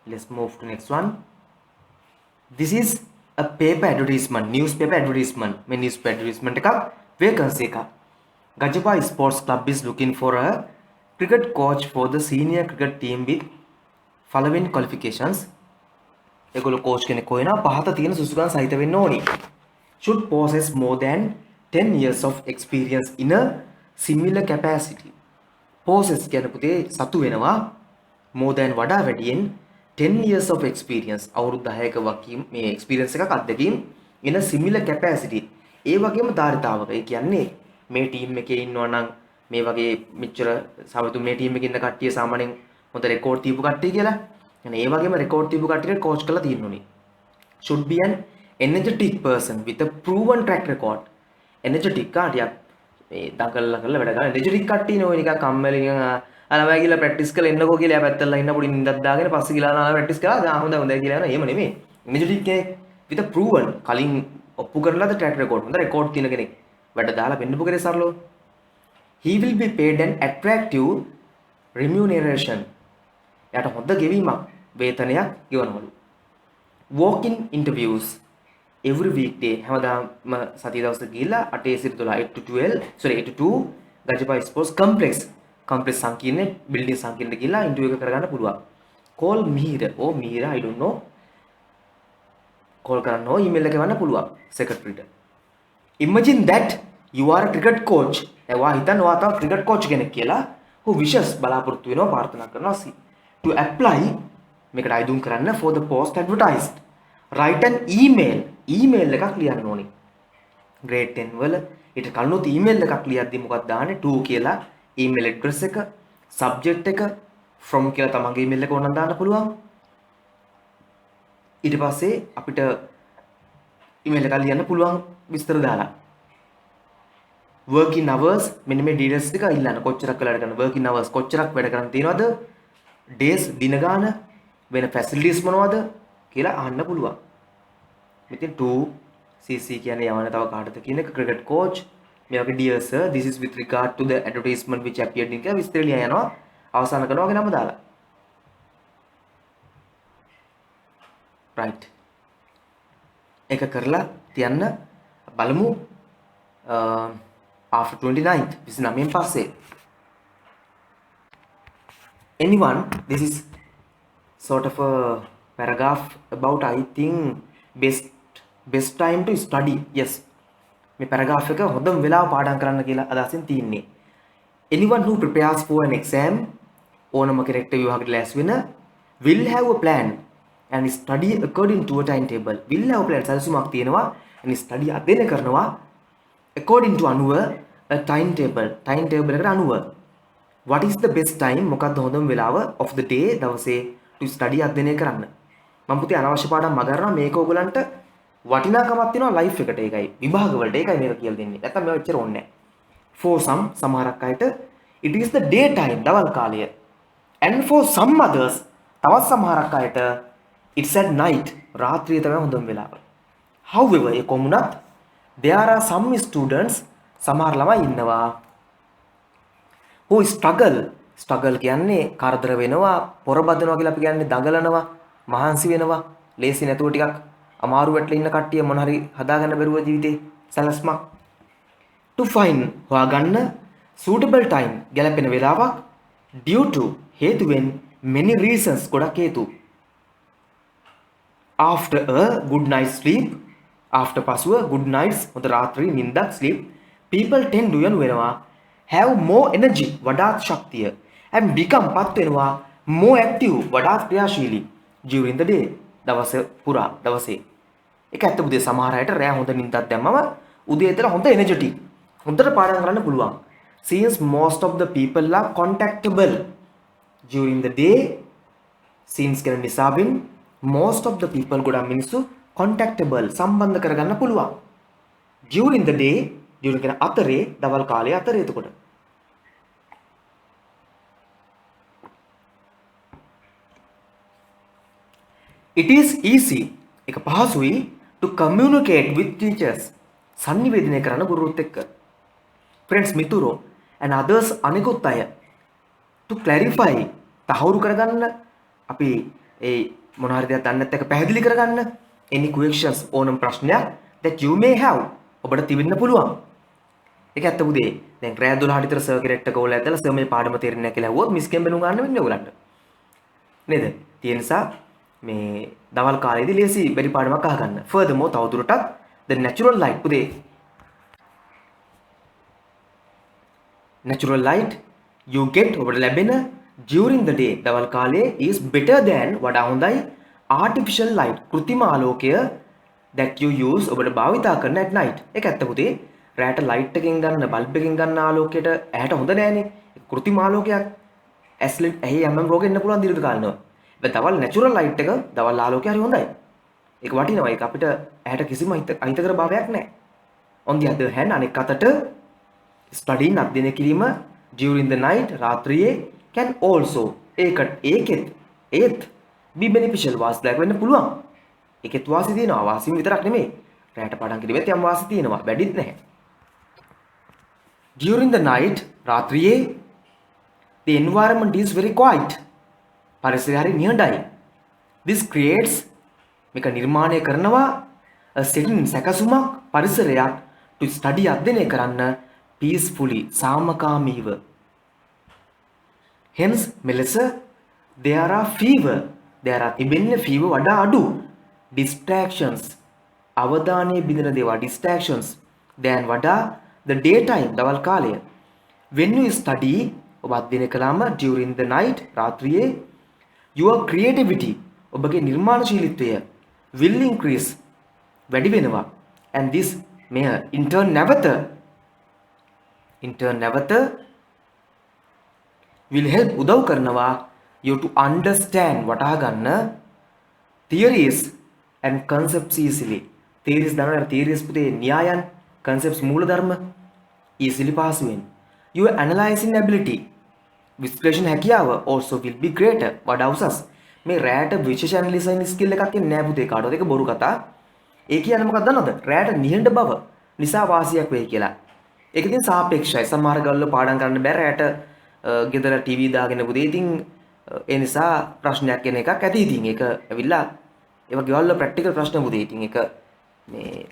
A: Let's move to next one. This is a paper advertisement, newspaper advertisement. මේ newspaper advertisement එකක් vacancy එකක්. Gajapa Sports Club is looking for a cricket coach for the senior cricket team with following qualifications ඒගොල්ලෝ coach කෙනෙක් හොයනවා පහත තියෙන සුසුකම් සහිත වෙන්න ඕනි should possess more than 10 years of experience in a similar capacity. Poses කියන පුතේ සතු වෙනවා more than වඩා වැඩියෙන් 10 years of experience අවුරුදු 10ක වකීම් මේ experience එකක් අත්දැකීම් in a similar capacity. ඒ වගේම ධාරිතාවක. ඒ කියන්නේ මේ ටීම් එකේ ඉන්නවා නම් මේ වගේ මෙච්චර සමතු මේ ටීම් එකේ ඉන්න කට්ටිය සාමාන්‍යයෙන් හොඳ රෙකෝඩ් තියපු කට්ටිය කියලා. يعني ඒ වගේම රෙකෝඩ් තියපු කට්ටියට කෝච් කරලා තියෙන්න ඕනේ. should be an energetic person with a proven track record. energetic කාටියක් මේ දඟලලා කරලා වැඩ කරන energetic කට්ටියනේ ඔය නිකන් කම්මැලි නිකන් අලවයි කියලා ප්‍රැක්ටිස් කරලා එන්නකෝ කියලා පැත්තලා ඉන්න පොඩි නින්දක් දාගෙන පස්සේ කියලා නාලා ප්‍රැක්ටිස් කරලා ආ හොඳයි හොඳයි කියලා යනවා. එහෙම නෙමෙයි. energetic කෙනෙක් with a proven කලින් ඔප්පු කරලාද track record හොඳ රෙකෝඩ් තියෙන කෙනෙක්. වැඩ දාලා පෙන්නපු කෙනෙක් සරලව. He will be paid an attractive remuneration. යාට හොඳ ගෙවීමක් වේතනයක් ගෙවනවලු. Walk-in interviews every weekday හැමදාම සතිය දවසට ගිහිල්ලා 8 සිට 12 8 to 12 sorry 8 to 2 ගජපා sports complex සංකීර්ණ බිල්ඩින් සංකීර්ණ ගිහිල්ලා ඉන්ටර්විව් එක කරගන්න පුළුවන්. call Mihira oh Mihira I don't know call කරන්න ඕ ඊමේල් එක ගන්න පුළුවන් secretary ට. imagine that you are a cricket coach. එවා හිතන්න ඔයා තව cricket coach කෙනෙක් කියලා. who wishes බලාපොරොත්තු වෙනවා ප්‍රාර්ථනා කරනවා to apply මේකට අයිදුම් කරන්න for the post advertised. write an email එකක් ලියන්න ඕනේ. grade 10 වල ඊට කලිනුත් email එකක් ලියද්දි මොකක්ද දාන්නේ to කියලා email address එක subject එක from කියලා තමන්ගේ email එක ඕනනම් දාන්න පුළුවන්. ඊට පස්සේ අපිට email එකක් ලියන්න පුළුවන් විස්තර දාලා. working hours මෙන්න මේ details ටික ඉල්ලන්න කොච්චරක් වෙලා වැඩ කරන working hours කොච්චරක් වැඩ කරන් තියනවද days දින ගාන වෙන facilities මොනවද කියලා අහන්න පුළුවන්. ඉතින් 2cc කියන්නේ යවන තව කාටද කියන එක cricket coach මේ වගේ dear sir this is with regard to the advertisement which appeared in කියලා විස්තර ලියා යනවා අවසන් කරනවා වගේ නම දාලා. right ඒක කරලා තියන්න බලමු after 29th 29න් පස්සේ anyone this is sort of a paragraph about I think best time to study. yes මේ paragraph එක හොඳම වෙලාව පාඩම් කරන්න කියලා අදහසින් තියෙන්නේ. anyone who prepares for an exam ඕනම කෙනෙක්ට විභාගයට ලෑස්ති වෙන will have a plan and study according to a timetable. will have a plan සැලසුමක් තියෙනවා and study අධ්‍යයනය කරනවා according to අනුව a timetable එකට අනුව. what is the best time මොකක්ද හොඳම වෙලාව of the day දවසේ to study අධ්‍යයනය කරන්න. මම පුතේ අනවශ්‍ය පාඩම් මගහරනවා මේක ඕගලන්ට වටිනාකමක් තියෙනවා ලයිෆ් එකට ඒකයි විභාග වලට ඒකයි මේක කියලා දෙන්නේ. නැත්නම් මේව එච්චර ඕනේ නැහැ. for some සමහරක් අයට it is the day time දවල් කාලය and for some others තවත් සමහරක් අයට it's at night රාත්‍රිය තමයි හොඳම වෙලාව. however A කොමුණත් there are some students සමහර ළමයි ඉන්නවා who struggle කියන්නේ කරදර වෙනවා පොරබදනවා කියලා අපි කියන්නේ දඟලනවා මහන්සි වෙනවා ලේසි නැතුව ටිකක් අමාරු වැටලා ඉන්න කට්ටිය මොන හරි හදාගන්න බැරුව ජීවිතේ සැලස්මක් to find හොයාගන්න suitable time ගැලපෙන වෙලාවක් due to හේතුවෙන් many reasons ගොඩක් හේතු after a good night sleep after පසුව good nights හොඳ රාත්‍රී නිින්දක් sleep people tend to වෙනවා have more energy වඩාත් ශක්තිය and become පත් වෙනවා more active වඩාත් ක්‍රියාශීලී during the day දවසේ ඒක ඇත්ත උදේ සමහර අයට රෑ හොඳ නිින්දක් දැම්මම උදේ ඉඳලා හොඳ එනර්ජටික් හොඳට පාඩම් කරන්න පුළුවන්. since most of the people are contactable during the day since කියන නිසාවෙන් most of the people ගොඩක් මිනිස්සු contactable සම්බන්ධ කරගන්න පුළුවන්. during the day during කියන අතරේ දවල් කාලයේ අතරේ එතකොට it is easy එක පහසුයි to communicate with teachers sannivedana කරන ගුරුත් එක්ක friends මිතුරෝ and others අනිකුත් අය to clarify තහවුරු කරගන්න අපි ඒ මොන හරි දෙයක් දන්නේ නැත්නම් පැහැදිලි කරගන්න any questions ඕනම ප්‍රශ්නයක් that you may have ඔබට තිබෙන්න පුළුවන්. ඒක ඇත්ත උදේ දැන් රෑ 12ට විතර සර් කෙනෙක්ට කෝල් එකක් දාලා සර් මේ පාඩම තේරෙන්නේ නැහැ කියලා ඇහුවොත් මිස් කෙම්බෙනු ගන්න වෙන්නේ ඔයගලන්ට නේද? ඒ නිසා මේ දවල් කාලේදී ලේසි බැරි පාඩමක් අහගන්න. furthermore තවදුරටත් the natural light පුතේ natural light you get ඔබට ලැබෙන during the day දවල් කාලයේ is better than වඩා හොඳයි artificial light කෘත්‍රිම ආලෝකය that you use ඔබට භාවිතා කරන at night. ඒක ඇත්ත පුතේ. රැට ලයිට් එකෙන් ගන්න බල්බ් එකෙන් ගන්න ආලෝකයට ඇහැට හොඳ නෑනේ. කෘත්‍රිම ආලෝකයක් ඇස්ලෙට් ඇහි යම්ම රෝගෙ එන්න පුළුවන් දීර්ඝ කාලිනව. දැන් දවල් natural light එක දවල් ආලෝකය හරි හොඳයි. ඒක වටිනවා. ඒක අපිට ඇහැට කිසිම අහිතකර භාවයක් නැහැ. on the other hand අනෙක් අතට studying අධ්‍යයනය කිරීම during the night රාත්‍රියේ can also ඒත් be beneficial වාසිදායක වෙන්න පුළුවන්. ඒකෙත් වාසි තියෙනවා. වාසිම විතරක් නෙමෙයි. රැට පාඩම් කිරීමෙත් යම් වාසි තියෙනවා. වැඩිත් නැහැ. during the night රාත්‍රියේ the environment is very quiet. පරිසරය හරි නිහඬයි. this creates මේක නිර්මාණය කරනවා a setting සැකසුමක් පරිසරයක් to study අධ්‍යයනය කරන්න peacefully සාමකාමීව. hence මෙලෙස there are තිබෙන්නේ fewer වඩා අඩු distractions අවධානය බිඳින දේවල් distractions than වඩා the daytime දවල් කාලය. when you study ඔබ අධ්‍යයනය කළාම during the night රාත්‍රියේ your creativity ඔබගේ නිර්මාණශීලීත්වය will increase වැඩි වෙනවා and this මෙය in turn නැවත will help උදව් කරනවා you to understand වටහා ගන්න theories and concepts easily. theories දන්නවනේ theories පුතේ න්‍යායන් concepts මූලධර්ම easily පහසුවෙන්. your analyzing ability විශ්ලේෂණ හැකියාව also will be greater වඩා උසස්. මේ රැට විශේෂ ඇනලිසින් ස්කිල් එකක් ඉන්නේ නැහැ පුතේ කාටවත්. ඒක බොරු කතා. ඒ කියන්නේ මොකක්ද දන්නවද? රැට නිහඬ බව නිසා වාසියක් වෙයි කියලා. ඒක ඉතින් සාපේක්ෂයි. සමහර ගල්ල පාඩම් කරන්න බෑ රැට ගෙදර ටීවී දාගෙන පුතේ. ඉතින් ඒ නිසා ප්‍රශ්නයක් එන එකක් ඇති. ඉතින් ඒක ඇවිල්ලා ඒ වගේ ගෙවල් වල ප්‍රැක්ටිකල් ප්‍රශ්න පුතේ. ඉතින් ඒක මේ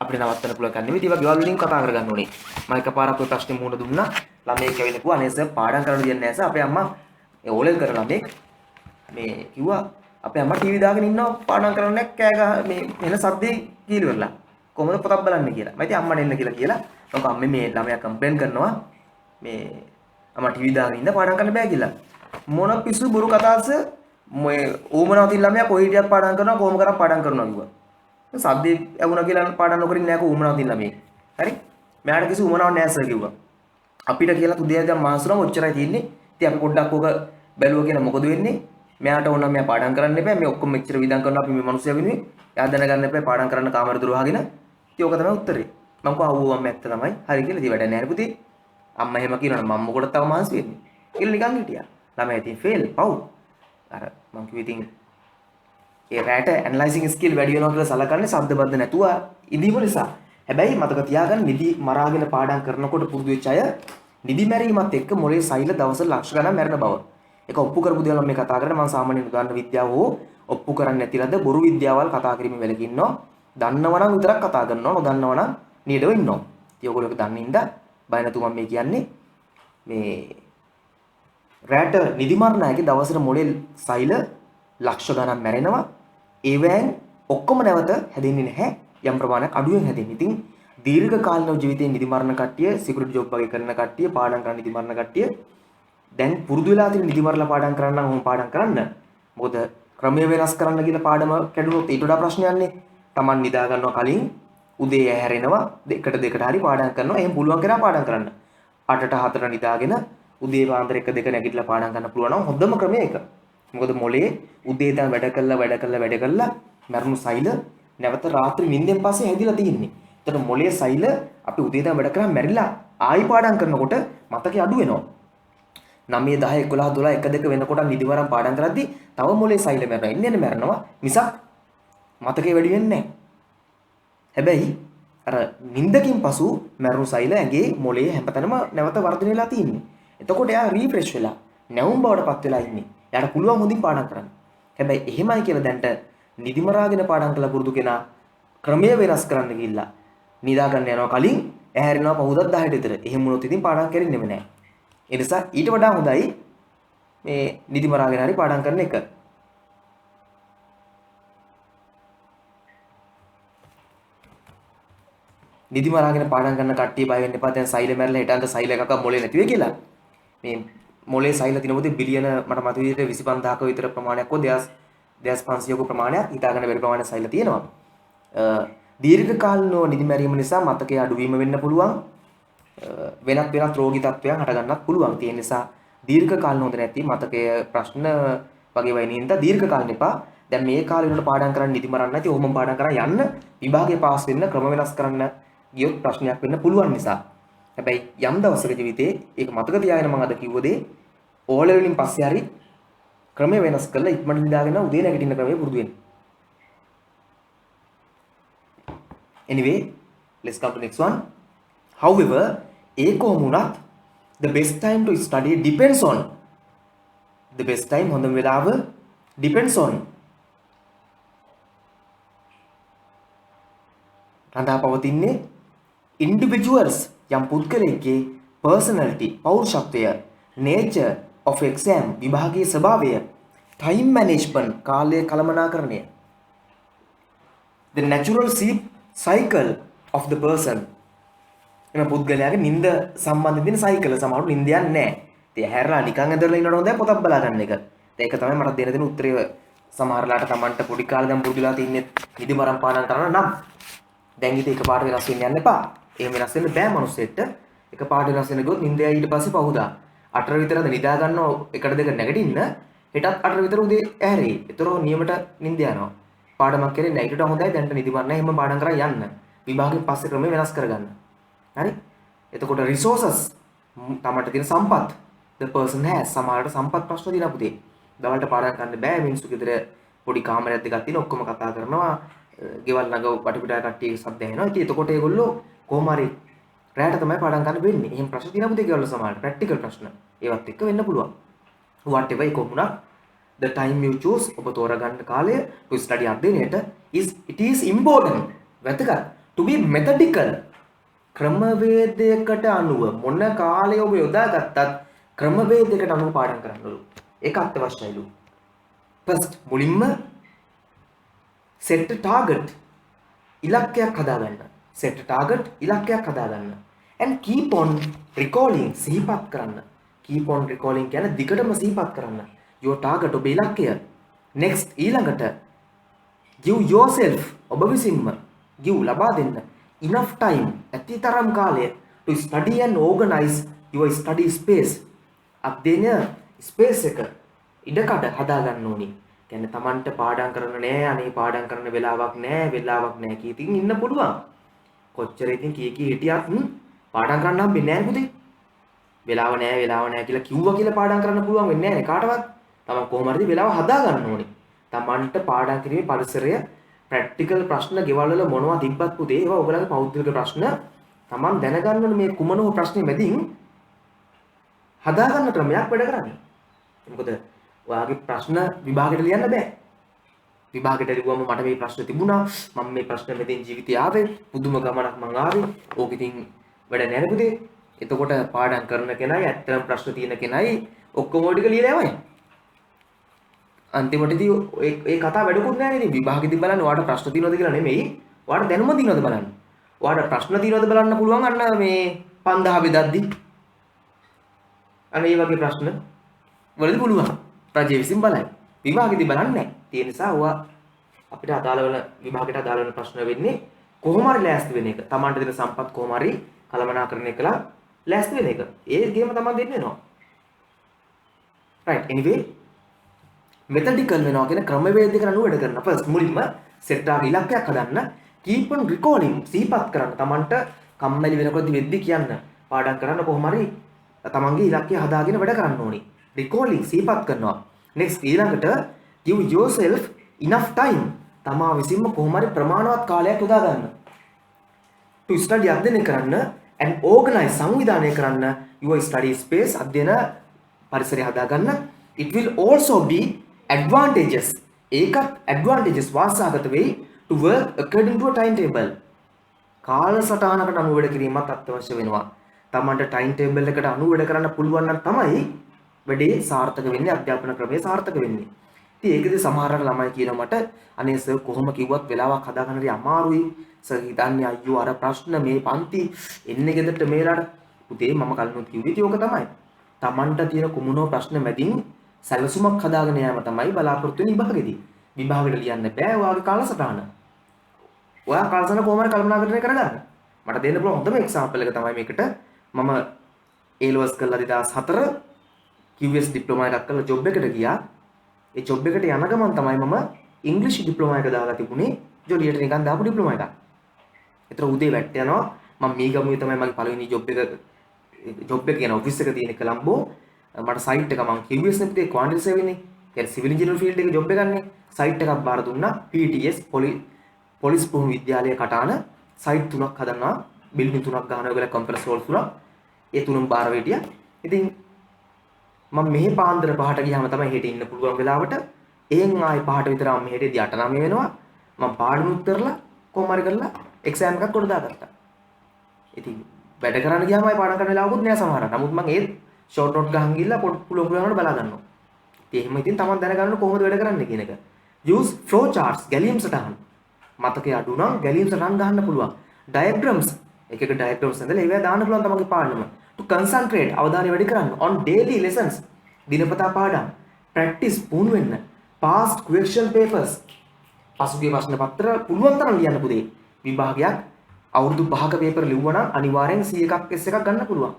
A: අපිට නවත්තන්න පුළුවන් කන්නේ. ඉතින් ඒ වගේ ගෙවල් වලින් කතා කරගන්න ඕනේ. මම එකපාරක් ඔය ප්‍රශ්නේ මුහුණ දුන්නා. ළමයෙක් ඇවිල්ලා කිව්වා අනේ සර් පාඩම් කරන්න දෙන්නේ නැහැ සර්. අපේ අම්මා ඒ ඕලෙල් කරන ළමෙක් මේ කිව්වා අපේ අම්මා ටීවී දාගෙන ඉන්නවා පාඩම් කරන්නේ කෑ ගහ මේ එන සද්දේ කීලවලා කොහොමද පොතක් බලන්නේ කියලා. මම ඉතින් අම්මට එන්න කියලා මම අම්මේ මේ ළමයා කම්ප්ලේන් කරනවා මේ අම්මා ටීවී දාගෙන ඉන්න පාඩම් කරන්න බෑ කියලා. මොන පිස්සු බොරු කතාවද මේ ඌමනාව තින් ළමයා කොයි හිටියක් පාඩම් කරනවා කොහොම කරා පාඩම් කරනවා කිව්වා. සද්දේ ඇහුණා කියලා පාඩම් නොකරින් නෑ කො ඌමනාව තින් ළමයි. හරි? මෙයාට කිසි ඌමනාවක් නෑ සර් කිව්වා. අපිට කියලා තුදේ දැන් මාසුරම ඔච්චරයි තියෙන්නේ. ඉතින් අපි පොඩ්ඩක් ඕක බැලුවා කියලා මොකද වෙන්නේ? මෙයාට ඕන මෙයා පාඩම් කරන්න එපා. මේ ඔක්කොම මෙච්චර විදම් කරනවා අපි මේ මිනිස්සු වෙනුවෙන්. එයා දැනගන්න එපා පාඩම් කරන්න කාමර දොර වහගෙන. ඉතින් ඕක තමයි උත්තරේ. මම කව අවුව මම ඇත්ත තමයි. හරි කියලා ඉතින් වැඩ නැහැ පුතේ. අම්මා එහෙම කියනවනම් මම මොකටද තව මාන්සි වෙන්නේ? කියලා නිකන් හිටියා. ළමයා ඉතින් ෆේල් පව්. අර මම කිව්වේ ඉතින් ඒ රැට ඇනලයිසිං ස්කිල් වැඩි වෙනවා කියලා සලකන්නේ ශබ්දබද්ද නැතුව ඉදීම නිසා. හැබැයි මතක තියාගන්න නිදි මරාගෙන පාඩම් කරනකොට පුරුදු වෙච්ච අය නිදි මැරීමත් එක්ක මොලේ සෛල දවසට ලක්ෂ ගණන් මැරෙන බව. ඒක ඔප්පු කරපු දේවල් මම කතා කරන්නේ. මම සාමාන්‍යයෙන් උදාහරණ විද්‍යාව හෝ ඔප්පු කරන්නේ නැතිලද බොරු විද්‍යාවල් කතා කිරීමේ වැලකින්නවා. දන්නවනම් විතරක් කතා කරනවා. නොදන්නවනම් නීඩව ඉන්නවා. ඉතින් ඔයගොල්ලෝ ඒක දන්නේ ඉඳ බය නැතුව මම මේ කියන්නේ මේ රැට නිදි මරණයගේ දවසට මොලේ සෛල ලක්ෂ ගණන් මැරෙනවා. ඒවෙන් ඔක්කොම නැවත හැදෙන්නේ නැහැ. යම් ප්‍රමාණයක් අඩුවෙන් හැදෙන්නේ. ඉතින් දීර්ඝ කාලින ජීවිතේ නිදි මරණ කට්ටිය, සිකියුරිටි ජොබ් වගේ කරන කට්ටිය, පාඩම් කරන නිදි මරණ කට්ටිය දැන් පුරුදු වෙලා තියෙන නිදි මරලා පාඩම් කරන්න නම් ඔහොම පාඩම් කරන්න. මොකද ක්‍රමය වෙනස් කරන්න කියලා පාඩම කැඩුනොත් ඊට වඩා ප්‍රශ්නයක්නේ. Taman නිදා ගන්නවා කලින් උදේ ඇහැරෙනවා දෙකට හරි පාඩම් කරනවා. එහෙම පුළුවන් කරා පාඩම් කරන්න. 8ට 4ට නිදාගෙන උදේ පාන්දර 1 2 නැගිටලා පාඩම් කරන්න පුළුවන් නම් හොඳම ක්‍රමය ඒක. මොකද මොලේ උදේ ඉඳන් වැඩ කළා මරණු සෛල නැවත රාත්‍රී නිින්දෙන් පස්සේ හැදිලා තියෙන්නේ. එතකොට මොලේ සෛල අපි උදේ ඉඳන් වැඩ කරා මැරිලා ආයි පාඩම් කරනකොට මතකේ අඩු වෙනවා. 9 10 11 12 1 2 වෙනකොට නිදිවරම් පාඩම් කරද්දි තව මොලේ සෛල මැරෙනවා. ඉන්නේ මැරෙනවා. මිසක් මතකේ වැඩි වෙන්නේ නැහැ. හැබැයි අර නිින්දකින් පසු මැරුණු සෛල ඇඟේ මොලේ හැමතැනම නැවත වර්ධනය වෙලා තියෙන්නේ. එතකොට එයා රීෆ්‍රෙෂ් වෙලා නැවුම් බවටපත් වෙලා ඉන්නේ. එයාට පුළුවන් හොඳින් පාඩම් කරන්න. හැබැයි එහෙමයි කියලා දැන්ට නිදිමරාගෙන පාඩම් කළා පුරුදු කෙනා ක්‍රමය වෙනස් කරන්න ගිහිල්ලා නිදා ගන්න යනවා කලින් ඇහැරෙනවා පහුදත් 10ට විතර. එහෙම වුණොත් ඉතින් පාඩම් කරෙන්නේම නැහැ. ඒ නිසා ඊට වඩා හොඳයි මේ නිදිමරාගෙන හරි පාඩම් කරන එක. නිදි මරාගෙන පාඩම් කරන කට්ටිය බය වෙන්න එපා. දැන් සෛල මැරලා හිටන්ද සෛල එකක් මොලේ නැති වෙයි කියලා. මේ මොලේ සෛල තිනොත් බිලියන මට මත විදිහට 25000ක විතර ප්‍රමාණයක් හෝ 2500ක ප්‍රමාණයක් හිතාගන්න බැරි ප්‍රමාණයක් සෛල තියෙනවා. දීර්ඝ කාලීනව නිදි මැරීම නිසා මතකයේ අඩුවීම වෙන්න පුළුවන්. වෙනත් රෝගී තත්ත්වයන් හට ගන්නත් පුළුවන්. ඒ නිසා දීර්ඝ කාලීන හොඳ නැති මතකයේ ප්‍රශ්න වගේ වෙනින්ද දීර්ඝ කාලීන එපා. දැන් මේ කාලේ වෙනකොට පාඩම් කරන්න නිදි මරන්න නැති ඕමම පාඩම් කරන් යන්න විභාගේ පාස් වෙන්න ක්‍රම වෙනස් කරන්න ගියොත් ප්‍රශ්නයක් වෙන්න පුළුවන් නිසා. හැබැයි යම් දවසක ජීවිතේ ඒක මතක තියාගෙන මම අද කිව්ව දේ ඕල වලින් පස්සේ හරි ක්‍රමය වෙනස් කරලා ඉක්මනට නිදාගෙන උදේ නැගිටින්න ක්‍රමය පුරුදු වෙන්න. Anyway, let's come to next one. However, ඒ කොහොම වුණත් the best time to study depends on the best time හොඳම වෙලාව depends on රඳා පවතින්නේ individuals යම් පුද්ගලයෙක්ගේ personality පෞරුෂත්වය nature of exam විභාගයේ ස්වභාවය time management කාලය කළමනාකරණය the natural sleep cycle of the person එම පුද්ගලයාගේ නිින්ද සම්බන්ධ දින සයිකල් සමහරවිට නිින්ද යන්නේ නැහැ. ඉතින් හැරලා නිකන් ඇදලා ඉන්නවට හොඳයි පොතක් බලා ගන්න එක. ඒක තමයි මට දෙන උත්තරේ. සමහරලාට Tamanට පොඩි කාලේ දැන් පුරුදුලා තින්නේ නිදි මරම් පාඩම් කරන්න නම් දැන් ඉතින් එකපාරට වෙනස් වෙන්න යන්න එපා. එහෙම වෙනස් වෙන්න බෑ මනුස්සෙට. එකපාරට වෙනස් වෙන්න ගියොත් නිින්ද යයි ඊට පස්සේ පහුදා. 8 විතරද නිදා ගන්නව එකට දෙක නැගිටින්න. හෙටත් 8 විතර උදේ ඇහැරේ. ඒතර නියමට නිින්ද යනවා. පාඩමක් කරේ නැහැ. ඊට හොඳයි දැන්ට නිදි මරන්න එහෙම පාඩම් කරන් යන්න. විභාගයෙන් පස්සේ ක්‍රමය වෙනස් කරගන්න. හරි එතකොට resources තමට තියෙන සම්පත් the person has සමහරට සම්පත් ප්‍රශ්න දින පුතේ දවල්ට පාඩම් කරන්න බෑ මිනිස්සු ගෙදර පොඩි කාමරයක් දෙකක් තියෙන ඔක්කොම කතා කරනවා ගෙවල් ළඟ වටපිටා කට්ටියගේ ශබ්ද ඇහෙනවා ඉතින් එතකොට ඒගොල්ලෝ කොහොම හරි රැයට තමයි පාඩම් කරන්න වෙන්නේ එහෙම ප්‍රශ්න දින පුතේ ගෙවල් සමහරට ප්‍රැක්ටිකල් ප්‍රශ්න ඒවත් එක්ක වෙන්න පුළුවන් whatever කොහොමුණා the time you choose ඔබ තෝරගන්න කාලය to study අධ්‍යයනයට it is important වැදගත් to be methodical ක්‍රමවේදයකට අනුව මොන කාලය ඔබ යොදාගත්තත් ක්‍රමවේදයකට අනුව පාඩම් කරන්නලු. ඒක අත්‍යවශ්‍යයිලු. ෆස්ට් මුලින්ම set target ඉලක්කයක් හදාගන්න. set target ඉලක්කයක් හදාගන්න. and keep on recalling සිහිපත් කරන්න. keep on recalling කියන්නේ දිගටම සිහිපත් කරන්න. your target ඔබේ ඉලක්කය. next ඊළඟට give yourself ඔබ විසින්ම give ලබා දෙන්න. enough time ඇතිතරම් කාලය to study and organize your study space අධ්‍යයන ස්පේස් එක ඉඩකඩ හදාගන්න ඕනි. කියන්නේ Tamanට පාඩම් කරන්න නෑ අනේ පාඩම් කරන්න වෙලාවක් නෑ කීතින් ඉන්න පුළුවන්. කොච්චර ඉතින් කී හිටියත් පාඩම් කරන්න හම්බෙන්නේ නෑ පුතේ. වෙලාව නෑ කියලා කිව්වා කියලා පාඩම් කරන්න පුළුවන් වෙන්නේ නෑනේ කාටවත්. Taman කොහොම හරි වෙලාව හදාගන්න ඕනි. Tamanට පාඩම් කිරීමේ පරිසරය ප්‍රැක්ටිකල් ප්‍රශ්න ගෙවල් වල මොනවා තිබ්බත් පුතේ ඒවා ඔයගලගේ පෞද්ගලික ප්‍රශ්න Taman දැනගන්න ඕනේ මේ කුමන හෝ ප්‍රශ්නේ මැදින් හදාගන්න ක්‍රමයක් වැඩ කරන්නේ. මොකද ඔයාගේ ප්‍රශ්න විභාගෙට ලියන්න බෑ. විභාගෙට ලියුවම මට මේ ප්‍රශ්න තිබුණා මම මේ ප්‍රශ්න මෙතෙන් ජීවිතය ආවේ පුදුම ගමනක් මං ආවේ. ඕක ඉතින් වැඩ නෑ පුතේ. එතකොට පාඩම් කරන කෙනයි ඇත්තම ප්‍රශ්න තියෙන කෙනයි ඔක්කොම ටික ලියලා යවයි. අන්තිමටදී ඒ කතාව වැඩකුත් නැහැ නේද විභාගෙදී බලන්න ඔයාලට ප්‍රශ්න තියෙනවද කියලා නෙමෙයි ඔයාලට දැනුම තියෙනවද බලන්න ඔයාලට ප්‍රශ්න තියෙනවද බලන්න පුළුවන් අන්න මේ 5000 බෙදද්දි අන්න ඒ වගේ ප්‍රශ්න වලදී පුළුවන් රජය විසින් බලයි විභාගෙදී බලන්නේ නැහැ ඒ නිසා ඔයා අපිට අදාළ වෙන විභාගයට අදාළ වෙන ප්‍රශ්න වෙන්නේ කොහොම හරි ලෑස්ති වෙන එක තමන්ට දෙන සම්පත් කොහොම හරි කළමනාකරණය කළා ලෑස්ති වෙන එක ඒ ගේම තමන් දෙන්න වෙනවා right anyway methodical වෙනවා කියන ක්‍රමවේදයකට අනුව වැඩ කරනවා. ෆස්ට් මුලින්ම සෙට් ආගේ ඉලක්කයක් හදන්න. keep on recalling සිහිපත් කරන්න. Tamanට කම්මැලි වෙනකොට වෙද්දි කියන්න. පාඩම් කරන්න කොහොම හරි තමන්ගේ ඉලක්කය හදාගෙන වැඩ කරන්න ඕනේ. recalling සිහිපත් කරනවා. next ඊළඟට give yourself enough time. තමා විසින්ම කොහොම හරි ප්‍රමාණවත් කාලයක් යොදා ගන්න. to study අධ්‍යයනය කරන්න and organize සංවිධානය කරන්න your study space අධ්‍යයන පරිසරය හදා ගන්න. it will also be advantages ඒකත් advantages වාසගත වෙයි to work according to a timetable කාලසටහනකට අනුව වැඩ කිරීමත් අත්‍යවශ්‍ය වෙනවා. තමන්ට timetable එකට අනුව වැඩ කරන්න පුළුවන් නම් තමයි වැඩේ සාර්ථක වෙන්නේ අධ්‍යාපන ක්‍රමය සාර්ථක වෙන්නේ. ඉතින් ඒකදී සමහර ළමයි කියනවා මට අනේ සර් කොහොම කිව්වත් වෙලාවක් හදාගන්න හරි අමාරුයි. සර් හිතන්නේ අයියෝ අර ප්‍රශ්න මේ පන්ති එන්නේ ගෙදරට මේලාට. පුතේ මම කලිනුත් කිව්වේ ඒක තමයි. Tamanට තියෙන කුමුණෝ ප්‍රශ්න මැදින් සැලසුමක් හදාගෙන යෑම තමයි බලාපොරොත්තු වෙන විභාගෙදී. විභාගෙට ලියන්න බෑ ඔයාගේ කාලසටහන. ඔයා කාලසටහන කොහොම හරි කල්පනාකරණය කරගන්න. මට දෙන්න පුළුවන් හොඳම එක්සැම්පල් එක තමයි මේකට. මම A levels කරලා 2004 QS ඩිප්ලෝමා එකක් කරලා ජොබ් එකට ගියා. ඒ ජොබ් එකට යන ගමන් තමයි මම ඉංග්‍රීසි ඩිප්ලෝමා එක දාලා තිබුණේ. ජොලියට නිකන් දාපු ඩිප්ලෝමා එකක්. ඒතර උදේ වැට්ට යනවා. මම මේ ගමුවේ තමයි මගේ පළවෙනි ජොබ් එක කියන ඔෆිස් එක තියෙන කොළඹෝ. මට සයිට් එක මම QS නෙපිටේ ක්වාන්ටිටි සර්විනේ. يعني සිවිල් ඉන්ජිනියර් ෆීල්ඩ් එකේ ජොබ් එකක් නේ. සයිට් එකක් බාර දුන්නා. PTS පොලිස් පුහුණු විද්‍යාලය කටාන සයිට් 3ක් හදනවා. බිල්ඩින් 3ක් ගහනවා. ඒගොල්ලෝ කම්ප්‍රෙස් රෝල් 3ක්. ඒ තුනම බාර වෙටියා. ඉතින් මම මෙහි පාන්දර 5ට ගියාම තමයි හෙට ඉන්න පුළුවන් වෙලාවට. එහෙන් ආයි 5ට විතර මම හෙටදී 8 9 වෙනවා. මම පාඩම් උත්තරලා කොහොම හරි කරලා එක්සෑම් එකක් කොට දාගත්තා. ඉතින් වැඩ කරන්න ගියාම ආයි පාඩම් කරන්න වෙලාවකුත් නෑ සමහරවිට. නමුත් මම ඒත් ෂෝට් නෝට් ගහන් ගිහලා පුළුවන් වුණාට බලා ගන්නවා. ඉතින් එහෙම ඉතින් තමන් දැනගන්න කොහොමද වැඩ කරන්නේ කියන එක. use flow charts ගැලීම් සටහන්. මතකයේ අඩු නම් ගැලීම් සටහන් ගන්න පුළුවන්. diagrams එක diagrams ඇඳලා ඒවා දාන්න පුළුවන් තමන්ගේ පාඩම. to concentrate අවධානය වැඩි කරන්න on daily lessons දිනපතා පාඩම්. practice පුහුණු වෙන්න. past question papers පසුගිය ප්‍රශ්න පත්‍ර පුළුවන් තරම් ලියන්න පුතේ. විභාගයක් අවුරුදු 5ක පේපර් ලිව්වනම් අනිවාර්යෙන් 100ක් S එකක් ගන්න පුළුවන්.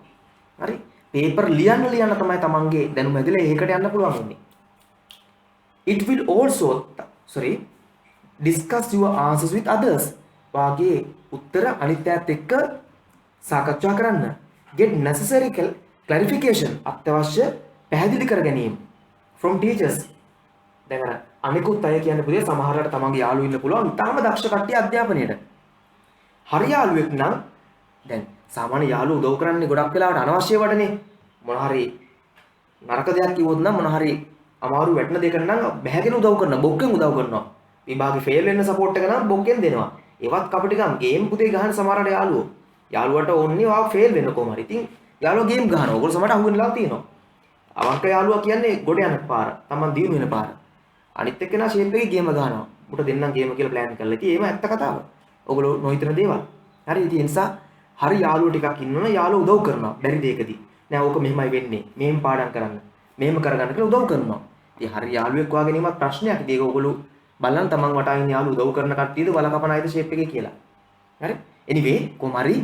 A: හරි? පේපර් ලියන්න තමයි තමන්ගේ දැනුම ඇදලා ඒකට යන්න පුළුවන් ඉන්නේ. It will also discuss your answers with others. වාගේ උත්තර අනිත් අයත් එක්ක සාකච්ඡා කරන්න. Get necessary clarification අත්‍යවශ්‍ය පැහැදිලි කර ගැනීම from teachers. දැන් අනිකුත් අය කියන්නේ පුතේ සමහරවිට තමන්ගේ යාළුවෝ ඉන්න පුළුවන් ඉතාලම දක්ෂ කට්ටිය අධ්‍යාපනයේට. හරි යාළුවෙක් නම් දැන් සාමාන්‍ය යාළුවෝ උදව් කරන්නේ ගොඩක් වෙලාවට අනවශ්‍ය වටනේ. මොන හරි නරක දෙයක් කිව්වොත් නම් මොන හරි අමාරු වැටෙන දෙයක් නම් බැහැගෙන උදව් කරනවා. බොක්කෙන් උදව් කරනවා. විභාගේ ෆේල් වෙන්න සපෝට් එක නම් බොක්කෙන් දෙනවා. ඒවත් කපටි ගම් ගේම් පුතේ ගහන සමහරට යාළුවෝ. යාළුවට ඕන්නේ වා ෆේල් වෙන්න කොහම හරි. ඉතින් යාළුවා ගේම් ගහනවා. ඕගොල්ලෝ සමහරට අහුවෙන්නලා තියෙනවා. අවංක යාළුවා කියන්නේ ගොඩ යන පාර. Taman දිනු වෙන පාර. අනිත් එක්කෙනා ෂේප් එකේ ගේම ගහනවා. උට දෙන්නම් ගේම කියලා ප්ලෑන් කරලා. ඉතින් ඒව ඇත්ත කතාව. ඕගොල්ලෝ නොහිතන දේවල්. හරි ඉතින් ඒ නිසා හරි යාළුවෝ ටිකක් ඉන්නවනේ යාළුවෝ උදව් කරනවා. බැරි දෙයකදී. නෑ ඕක මෙහෙමයි වෙන්නේ. මෙහෙම පාඩම් කරන්න. මෙහෙම කරගන්න කියලා උදව් කරනවා. ඉතින් හරි යාළුවෙක් වාගෙන ඉමත් ප්‍රශ්නයක්. ඉතින් ඒක ඕගොල්ලෝ බලන්න තමන් වටා ඉන්න යාළුවෝ උදව් කරන කට්ටියද වල කපන අයද ෂේප් එකේ කියලා. හරි? anyway කොහොම හරි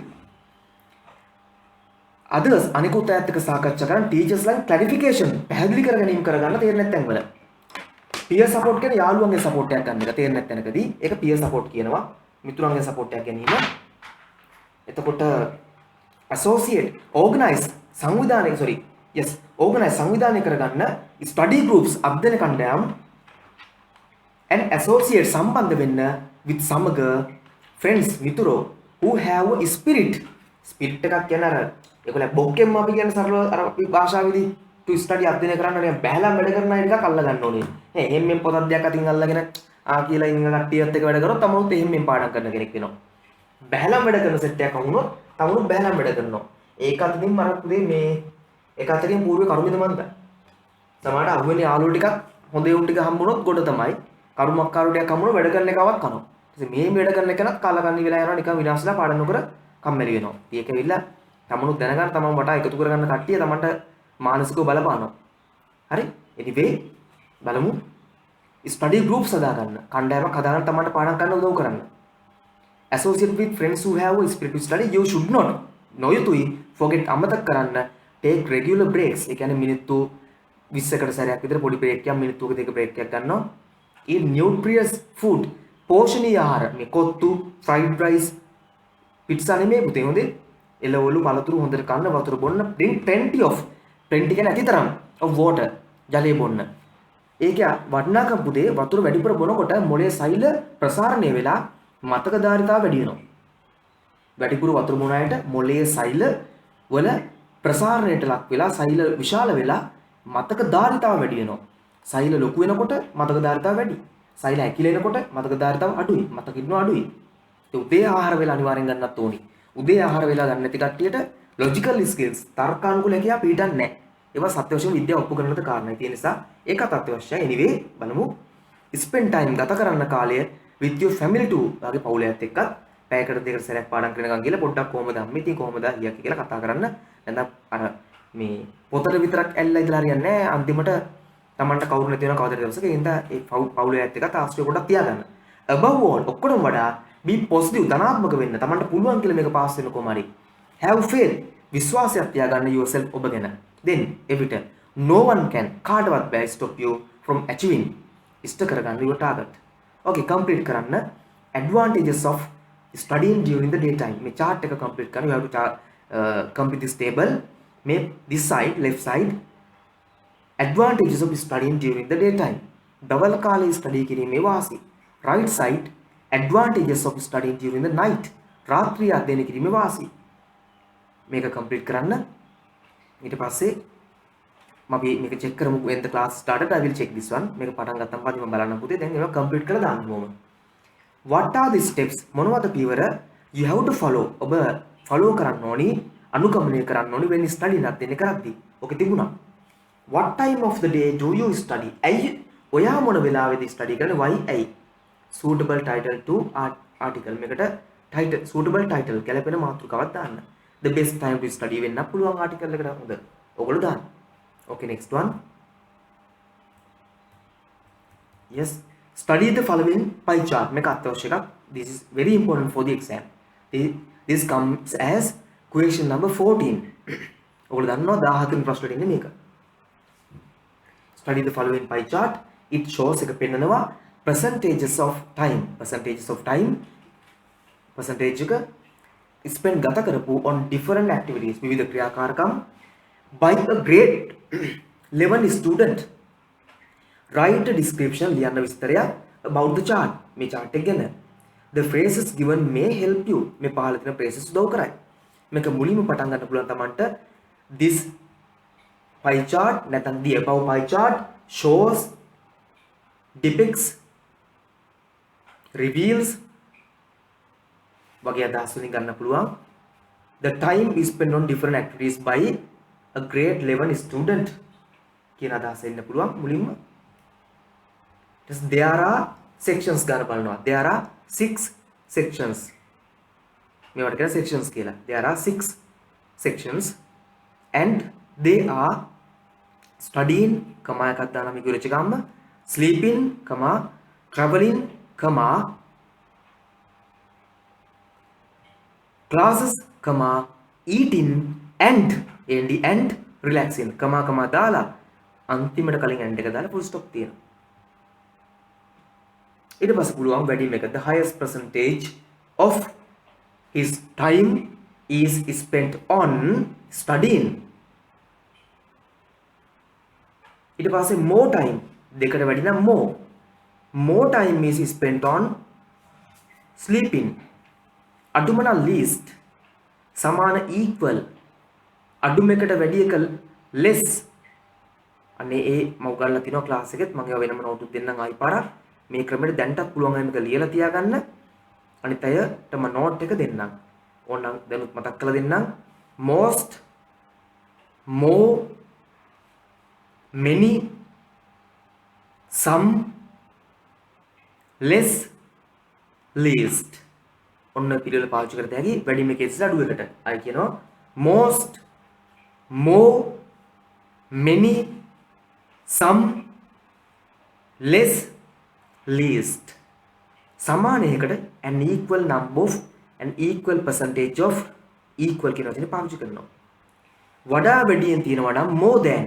A: others අනිකුත් අයත් එක්ක සාකච්ඡා කරන් ටීචර්ස් ලන් ක්ලැරිෆිකේෂන් පැහැදිලි කර ගැනීම කරගන්න තේරෙන්නේ නැත්නම් වල. peer support කියන්නේ යාළුවන්ගේ support එකක් ගන්න එක තේරෙන්නේ නැත්නම්කදී ඒක peer support කියනවා. මිතුරන්ගේ support එකක් ගැනීම. එතකොට associate organize සංවිධානය කරගන්න study groups අධ්‍යයන කණ්ඩායම් and associate සම්බන්ධ වෙන්න with සමග friends මිතුරෝ who have a spirit එකක් කියන අර ඒකල බොක්කෙම් අපි කියන සරල අර අපි භාෂාවේදී to study අධ්‍යයනය කරන්න නිකන් බැලම් වැඩ කරන අය ටිකක් අල්ල ගන්න ඕනේ. නේ එහෙම පොතක් දෙයක් අතින් අල්ලගෙන කියලා ඉන්න කට්ටියත් එක්ක වැඩ කරොත් තමනුත් එහෙම පාඩම් කරන කෙනෙක් වෙනවා. බැලම් වැඩ කරන සෙට් එකක් වුණොත් තමනුත් බැලම් වැඩ කරනවා. ඒක අතරින් මර පුතේ මේ ඒක අතරින් පූර්ව කර්මද මන්ද. සමහරට අහුවෙන යාළුවෝ ටිකක් හොඳ උන් ටික හම්බුනොත් ගොඩ තමයි. කර්මක් කාරු ටිකක් හම්බුනොත් වැඩ කරන එකවත් කනවා. ඉතින් මේ වැඩ කරන එකනත් කාලකන්ණි වෙලා යනවා නිකන් විනාශලා පාඩම් නොකර කම්මැලි වෙනවා. ඒක ඇවිල්ලා තමනුත් දැනගන්න තමන් වටා එකතු කරගන්න කට්ටිය තමන්ට මානසිකව බලපානවා. හරි? anyway බලමු. study groups හදාගන්න. කණ්ඩායමක් හදාගන්න තමන්ට පාඩම් කරන්න උදව් කරන්න. associate with friends who have a spirit to study. You should not නොයුතුයි forget අමතක කරන්න take regular breaks. ඒ කියන්නේ මිනිත්තු 20කට සැරයක් විතර පොඩි බ්‍රේක් එකක් මිනිත්තුක දෙක බ්‍රේක් එකක් ගන්නවා. eat nutritious food. පෝෂණීය ආහාර. මේ කොත්තු, fried rice, pizza නෙමෙයි පුතේ හොඳේ. එළවලු පළතුරු හොඳට කන්න වතුර බොන්න. drink plenty කියන්නේ ඇතිතරම් of water. ජලය බොන්න. ඒක වටිනාකම් පුතේ වතුර වැඩිපුර බොනකොට මොළයේ සෛල ප්‍රසාරණය වෙලා මතක ධාරිතාව වැඩි වෙනවා. වැඩිපුර වතුර බොන අයට මොළයේ සෛල වල ප්‍රසාරණයට ලක් වෙලා සෛල විශාල වෙලා මතක ධාරිතාව වැඩි වෙනවා. සෛල ලොකු වෙනකොට මතක ධාරිතාව වැඩි. සෛල ඇකිලෙනකොට මතක ධාරිතාව අඩුයි. මතක ඉන්නව අඩුයි. ඒ උදේ ආහාර වේලා අනිවාර්යෙන් ගන්නත් ඕනි. උදේ ආහාර වේලා ගන්න නැති කට්ටියට logical skills තර්කානුකූල හැකියාව පිටින් නැහැ. ඒවා සත්‍ය වශයෙන් විද්‍යාව ඔප්පු කරන කාරණා. ඒ නිසා ඒකත් අත්‍යවශ්‍යයි. anyway බලමු. spend time ගත කරන්න කාලය with your family too. වාගේ පවුලයත් එක්කත් පැයකට දෙකකට සැරයක් පාඩම් කරනකම් ගිහලා පොඩ්ඩක් කොහමද අම්මේ ඉතින් කොහමද අයියා කියලා කතා කරන්න. නැත්නම් අර මේ පොතට විතරක් ඇල්ලලා ඉඳලා හරියන්නේ නැහැ. අන්තිමට Tamanට කවුරු නැති වෙනවා කවදාද දවසක. ඒ හින්දා ඒ පවුලයත් එක්ක ආශ්‍රය පොඩ්ඩක් තියාගන්න. above all ඔක්කොටම වඩා be positive ධනාත්මක වෙන්න. Tamanට පුළුවන් කියලා මේක පාස් වෙන්න කොහොම හරි. have faith විශ්වාසයක් තියාගන්න yourself ඔබ ගැන. then එවිට no one can කාටවත් බෑ stop you from achieving ඉෂ්ට කරගන්න your target. okay complete කරන්න advantages of studying during the daytime. මේ chart එක complete කරන්න you have to complete this table. මේ this side left side advantages of studying during the daytime. දවල් කාලේ study කිරීමේ වාසි. right side advantages of studying during the night. රාත්‍රියේ අධ්‍යයනය කිරීමේ වාසි. මේක complete කරන්න. ඊට පස්සේ මම මේක check කරමු when the class started. I will check this one. මේක පටන් ගත්තම පස්සේ මම බලන්න පුතේ දැන් ඒක complete කරලා දාන්න ඕන. what are the steps මොනවද පියවර you have to follow ඔබ follow කරන්න ඕනි අනුගමනය කරන්න ඕනි when study අධ්‍යයනය කරද්දී. ඔක තිබුණා. what time of the day do you study? ඇයි ඔයා මොන වෙලාවෙද study කරන්නේ? why ඇයි? suitable title to article මේකට title suitable title ගැලපෙන මාතෘකාවක් දාන්න. the best time to study වෙන්න පුළුවන් article එකට හොඳ. ඔයගොල්ලෝ දාන්න. okay next one. yes study the following pie chart මේක අත්‍යවශ්‍ය එකක්. this is very important for the exam. this comes as question number 14. ඔයගොල්ලෝ දන්නවා 17 වෙනි ප්‍රශ්නෙට ඉන්නේ මේක. study the following pie chart. it shows එක පෙන්නනවා percentages of time percentage එක spend ගත කරපු on different activities විවිධ ක්‍රියාකාරකම් by a grade 11 student. write a description ලියන්න විස්තරයක් about the chart මේ chart එක ගැන. the phrases given may help you මේ පහළ තියෙන phrases උදව් කරයි. මේක මුලින්ම පටන් ගන්න පුළුවන් තමන්ට this pie chart නැත්නම් the above pie chart shows depicts reveals වගේ අදහස් වලින් ගන්න පුළුවන්. the time is spent on different activities by a grade 11 student කියන අදහස එන්න පුළුවන් මුලින්ම. there are sections ගන්න බලනවා. there are 6 sections මේවට කියන sections කියලා. there are 6 sections and they are studying කමා එකක් දානවා මේක ඉරච ගම්ම sleeping කමා traveling කමා classes කමා eating and relaxing කමා දාලා අන්තිමට කලින් end එක දාලා full stop තියෙනවා. ඊට පස්සේ පුළුවන් වැඩිම එක the highest percentage of his time is spent on studying. ඊට පස්සේ more time දෙකට වැඩි නම් more time is spent on sleeping. අඩුම නම් least සමාන equal අඩුම එකට වැඩි එක less. අනේ ඒ මම උගන්ලා තිනවා ක්ලාස් එකෙත් මම ඒවා වෙනම නෝට් දෙන්නම් ආයි පාරක්. මේ ක්‍රමෙට දැන්ටත් පුළුවන් මේක ලියලා තියාගන්න. අනිත් අයට මම නෝට් එක දෙන්නම්. ඕනනම් දැනුත් මතක් කරලා දෙන්නම්. most more many some less least ඔන්න පිළිවෙල පාවිච්චි කරලා හැකි වැඩිම කේස් අඩු එකට. අය කියනවා most more many some less least සමානයකට an equal number of an equal percentage of equal කියන වචනේ පාවිච්චි කරනවා. වඩා වැඩියෙන් තියෙනවා නම් more than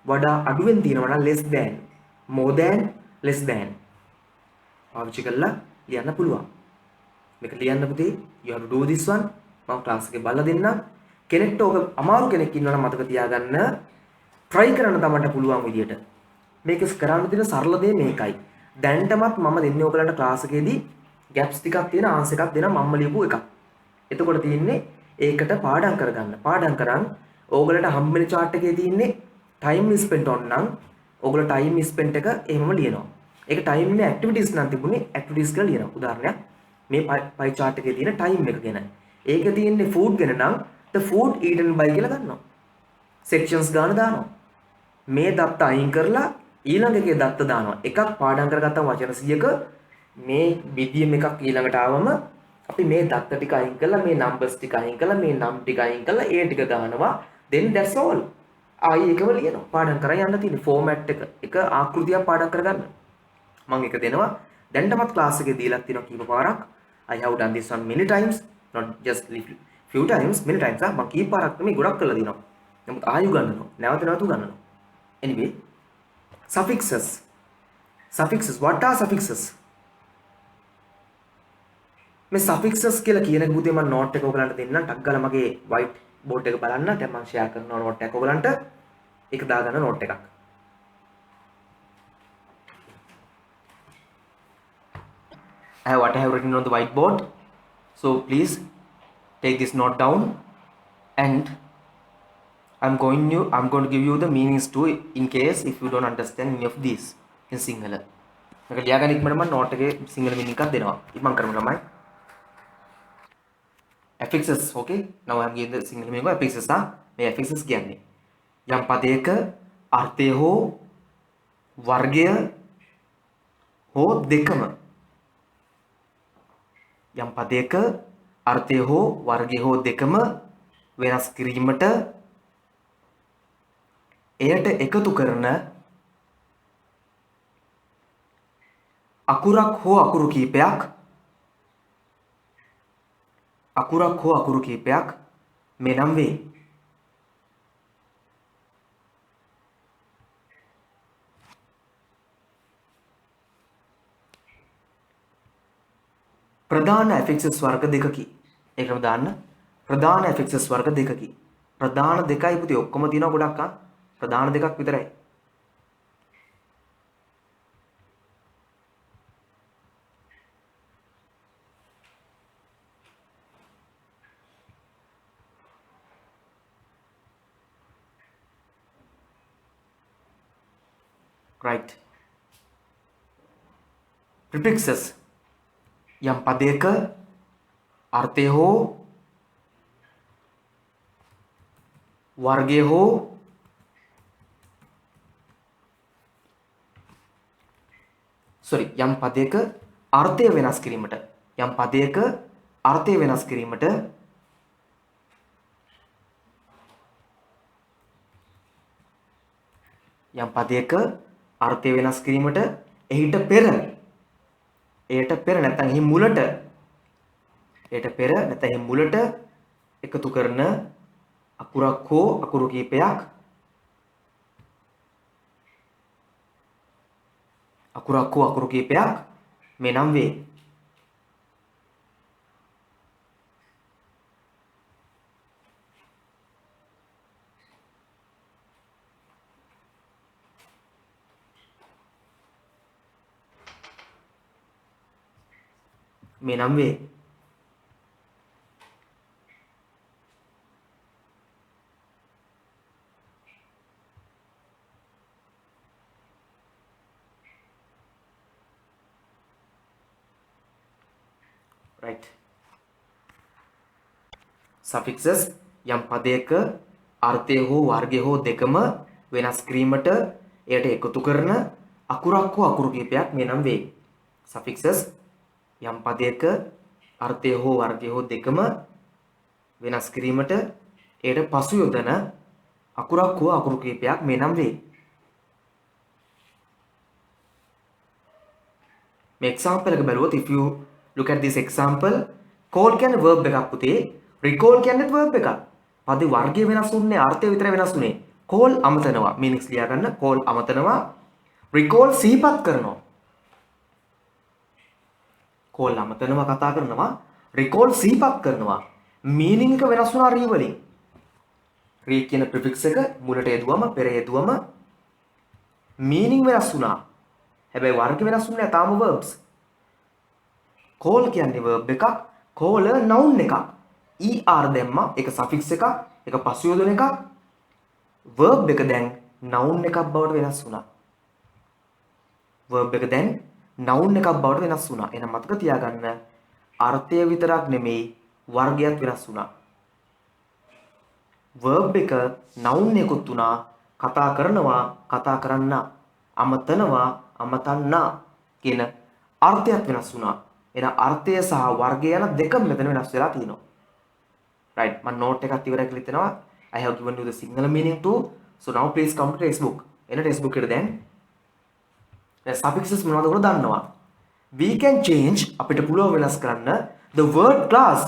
A: වඩා අඩුවෙන් තියෙනවා නම් less than more than less than පාවිච්චි කරලා ලියන්න පුළුවන්. මේක ලියන්න පුතේ you have to do this one. මම ක්ලාස් එකේ බලලා දෙන්නම්. කෙනෙක්ට ඔක අමාරු කෙනෙක් ඉන්නවා නම් මතක තියාගන්න try කරන්න තමන්ට පුළුවන් විදියට. මේක කරන්න තියෙන සරල දේ මේකයි. දැන්ටමත් මම දෙන්නේ ඔයගලන්ට ක්ලාස් එකේදී gaps ටිකක් තියෙන ආන්සර් එකක් දෙනවා මම ලියපු එකක්. එතකොට තියෙන්නේ ඒකට පාඩම් කරගන්න. පාඩම් කරන් ඕගලන්ට හම්බෙන chart එකේ තියෙන්නේ time spent on නම් ඕගොල්ලෝ time spent එක එහෙමම ලියනවා. ඒක time නේ activities නම් තිබුණේ activities කියලා ලියනවා. උදාහරණයක් මේ pie chart එකේ තියෙන time එක ගැන. ඒකේ තියෙන්නේ food ගැන නම් the food eaten by කියලා ගන්නවා. sections ගාන දානවා. මේ දත්ත අයින් කරලා ඊළඟ එකේ දත්ත දානවා. එකක් පාඩම් කරගත්තම වචන 100ක මේ medium එකක් ඊළඟට ආවම අපි මේ දත්ත ටික අයින් කරලා මේ numbers ටික අයින් කරලා මේ නම් ටික අයින් කරලා ඒ ටික දානවා. then that's all. ආයි එකම ලියනවා. පාඩම් කරා යන්න තියෙන format එක ආකෘතියක් පාඩම් කරගන්න. මම එක දෙනවා. දැන්ටමත් ක්ලාස් එකේ දීලා තියෙනවා කීප පාරක්. I have done this one many times, not just few times, many times. මම කීප පාරක් නෙමෙයි ගොඩක් කරලා දිනවා. නමුත් ආයු ගන්නවා. නැවත නැවත ගන්නවා. Anyway, suffixes. Suffixes. What are suffixes? මේ suffixes කියලා කියන එක පුතේ මම note එක ඔයගලන්ට දෙන්නම්. ටක් ගාලා මගේ white board එක බලන්න. දැන් මම share කරනවා note එකක් ඔයගලන්ට. ඒක දාගන්න note එකක්. What I have written on the whiteboard. So please take this note down, and I'm going to give you the meanings too in case if you don't understand any of these in Sinhala. මේක ලියාගන්න ඉක්මනට මම note එකේ Sinhala meaning එකක් දෙනවා. ඉක්මන් කරමු ළමයි. affixes, okay? Now I'm giving the Sinhala meaning of affixes. මේ affixes කියන්නේ යම් පදයක අර්ථය හෝ වර්ගය හෝ දෙකම යම් පදයක අර්ථය හෝ වර්ගය හෝ දෙකම වෙනස් කිරීමට එයට එකතු කරන අකුරක් හෝ අකුරු කීපයක් මෙනම් වේ. ප්‍රධාන affixes වර්ග දෙකකි. ඒකම දාන්න. ප්‍රධාන affixes වර්ග දෙකකි. ප්‍රධාන දෙකයි පුතේ ඔක්කොම තියෙනවා ගොඩක් ප්‍රධාන දෙකක් විතරයි. right. prefixes යම් පදයක අර්ථය හෝ වර්ගය හෝ යම් පදයක අර්ථය වෙනස් කිරීමට යම් පදයක අර්ථය වෙනස් කිරීමට යම් පදයක අර්ථය වෙනස් කිරීමට එහිට පෙර නැත්නම් එහි මුලට එකතු කරන අකුරක් හෝ අකුරු කීපයක් මෙනම් වේ. right. suffixes යම් පදයක අර්ථය හෝ වර්ගය හෝ දෙකම වෙනස් කිරීමට එයට එකතු කරන අකුරක් හෝ අකුරු කීපයක් මෙනම් වේ. suffixes යම් පදයක අර්ථය හෝ වර්ගය හෝ දෙකම වෙනස් කිරීමට එයට පසු යොදන අකුරක් හෝ අකුරු කීපයක් මෙනම් වේ. මේ example එක බලුවොත් if you look at this example, call කියන්නේ verb එකක් පුතේ, recall කියන්නේ verb එකක්. පදේ වර්ගය වෙනස් වුනේ අර්ථය විතර වෙනස් වුනේ. call අමතනවා meanings ලියා ගන්න. call අමතනවා, recall සිහිපත් කරනවා. call අමතනවා කතා කරනවා, recall සිහිපත් කරනවා. meaning එක වෙනස් වුණා re වලින්. re කියන prefix එක මුලට යෙදුවම පෙර යෙදුවම meaning වෙනස් වුණා. හැබැයි වර්ග වෙනස් වුනේ නැහැ තාම verbs. call කියන්නේ verb එකක්, caller noun එකක්. er දැම්මා ඒක suffix එකක්, ඒක පසු යොදන එකක්. verb එක දැන් noun එකක් බවට වෙනස් වුණා. verb එක දැන් noun එකක් බවට වෙනස් වුණා. එහෙනම් මතක තියාගන්න අර්ථය විතරක් නෙමෙයි වර්ගයත් වෙනස් වුණා. verb එක noun එකකුත් උනා. කතා කරනවා, කතා කරන්නා. අමතනවා, අමතන්නා කියන අර්ථයක් වෙනස් වුණා. එහෙනම් අර්ථය සහ වර්ගය යන දෙකම මෙතන වෙනස් වෙලා තියෙනවා. right මම note එකක් ඉවරයි කියලා හිතනවා. I have given you the Sinhala meaning too. So now please come to textbook. එන textbook එකට දැන් suffixes මොනවද කියලා දන්නවා. We can change අපිට පුළුවන් වෙනස් කරන්න the word class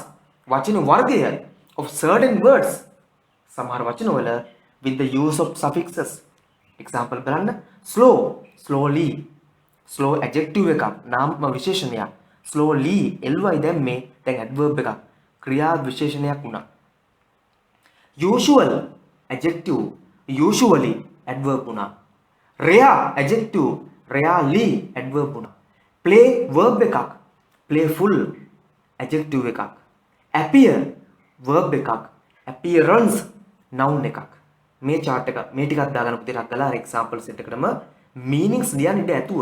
A: වචන වර්ගය of certain words සමහර වචන වල with the use of suffixes. example බලන්න slow slowly slow adjective එකක් නාම විශේෂණයක් slowly ly දැම්මේ දැන් adverb එකක් ක්‍රියා විශේෂණයක් වුණා. usual adjective usually adverb වුණා. rare adjective rarely adverb වුණා. play verb එකක් playful adjective එකක්. appear verb එකක් appearance noun එකක්. මේ chart එක මේ ටිකක් දාගන්න පුතේ ටක් ගාලා example set එකටම meanings ලියන්න ඉඩ ඇතුව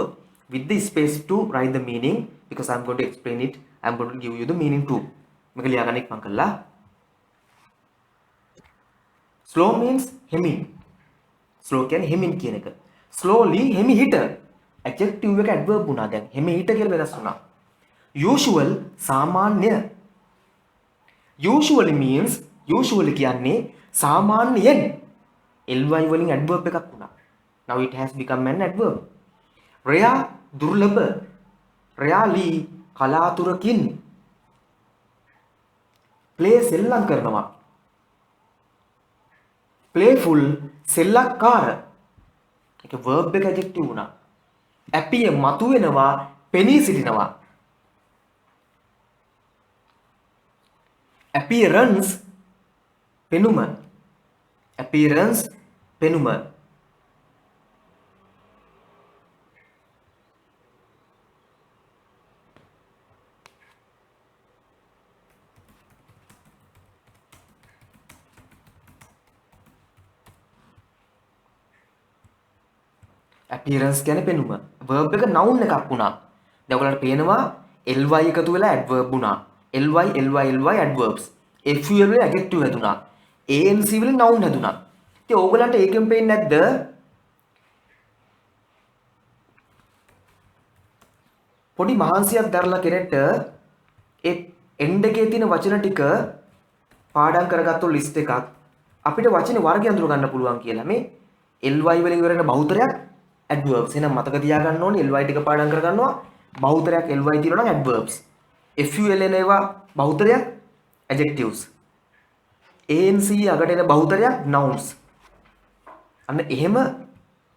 A: with the space to write the meaning because I'm going to explain it. I'm going to give you the meaning too. මේක ලියාගන්න ඉක්මන් කළා. slow means හෙමින්. slow කියන්නේ හෙමින් කියන එක. slowly හෙමිහිට adjective එක adverb වුණා දැන් හෙමිහිට කියලා වෙනස් වුණා. usual සාමාන්‍ය. usually means usually කියන්නේ සාමාන්‍යයෙන් ly වලින් adverb එකක් වුණා. now it has become an adverb. rare දුර්ලභ. rarely කලාතුරකින්. play සෙල්ලම් කරනවා. playful සෙල්ලක්කාර. ඒක verb එක adjective වුණා. appear මතුවෙනවා පෙනී සිටිනවා. appearance පෙනුම. appearance පෙනුම. appearance කියන්නේ පෙනුම. verb එක noun එකක් වුණා. දැන් ඔයගලන්ට පේනවා ly එකතු වෙලා adverb වුණා. ly adverbs. ful වල adjective හැදුනා. anc වල noun හැදුනා. ඉතින් ඕගලන්ට ඒකෙන් පේන්නේ නැද්ද? පොඩි මහන්සියක් දරලා කෙනෙක්ට ඒ end එකේ තියෙන වචන ටික පාඩම් කරගත්තු list එකක් අපිට වචනේ වර්ගය අඳුර ගන්න පුළුවන් කියලා. මේ ly වලින් ඉවර වෙන බහුතරයක් adverbs. එහෙනම් මතක තියාගන්න ඕනේ ly ටික පාඩම් කරගන්නවා. බහුතරයක් ly තියෙනවා නම් adverbs. ful එන ඒවා බහුතරයක් adjectives. anc අගට එන බහුතරයක් nouns. අන්න එහෙම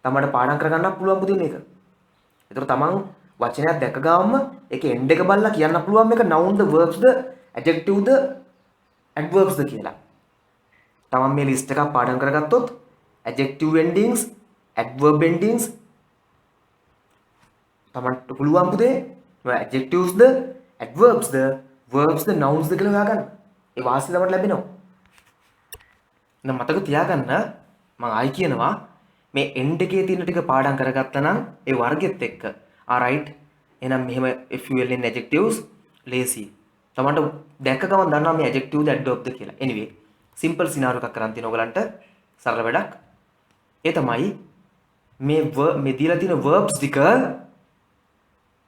A: තමයි පාඩම් කරගන්න පුළුවන් පුතේ මේක. ඒතර තමන් වචනයක් දැක ගාම ඒකේ end එක බලලා කියන්න පුළුවන් මේක noun ද verbs ද adjective ද adverbs ද කියලා. තමන් මේ list එකක් පාඩම් කරගත්තොත් adjective endings adverb endings තමන්ට පුළුවන් පුතේ adjectives ද adverbs ද verbs ද nouns ද කියලා හොයාගන්න. ඒ වාසිය තමයි ලැබෙනවා. නම් මතක තියාගන්න මම ආයි කියනවා මේ end එකේ තියෙන ටික පාඩම් කරගත්තා නම් ඒ වර්ගෙත් එක්ක alright එහෙනම් මෙහෙම ful in adjectives lazy. තමන්ට දැක්ක ගමන් දන්නවා මේ adjective ද adverb ද කියලා. anyway simple scenario එකක් කරන් තියෙනවා ඔයගලන්ට සරල වැඩක්. ඒ තමයි මේ දීලා තියෙන verbs ටික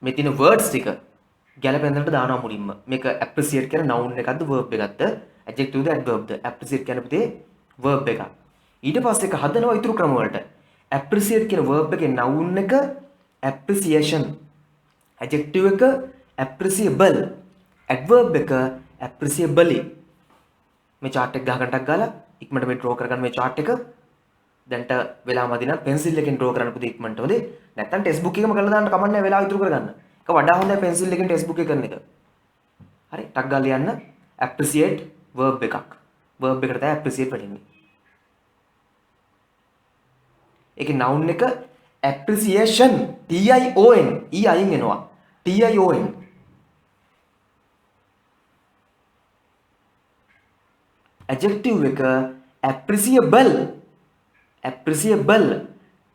A: මේ තියෙන words ටික ගැලපෙන තැනට දානවා මුලින්ම. මේක appreciate කියන noun එකක්ද verb එකක්ද adjective ද adverb ද appreciate කියන පුතේ verb එකක්. ඊට පස්සේ ඒක හදනවා ඊතුරු ක්‍රම වලට. appreciate කියන verb එකේ noun එක appreciation adjective එක appreciable adverb එක appreciably. මේ chart එක ගහගන්නටක් ගාලා ඉක්මනට මේ draw කරගන්න මේ chart එක. දැන්ට වෙලා මදි නම් pencil එකෙන් draw කරන්න පුතේ ඉක්මනට. හොඳේ. නැත්තම් textbook එකම කරලා දාන්න කමක් නැහැ වෙලාව ඉතුරු කරගන්න. ඒක වඩා හොඳයි pencil එකෙන් textbook එක කරන එක. හරි. ටක් ගාලා ලියන්න appreciate verb එකක්. verb එකට තමයි appreciate වෙන්නේ. ඒකේ noun එක appreciation TION e අයින් එනවා. TION adjective එක appreciable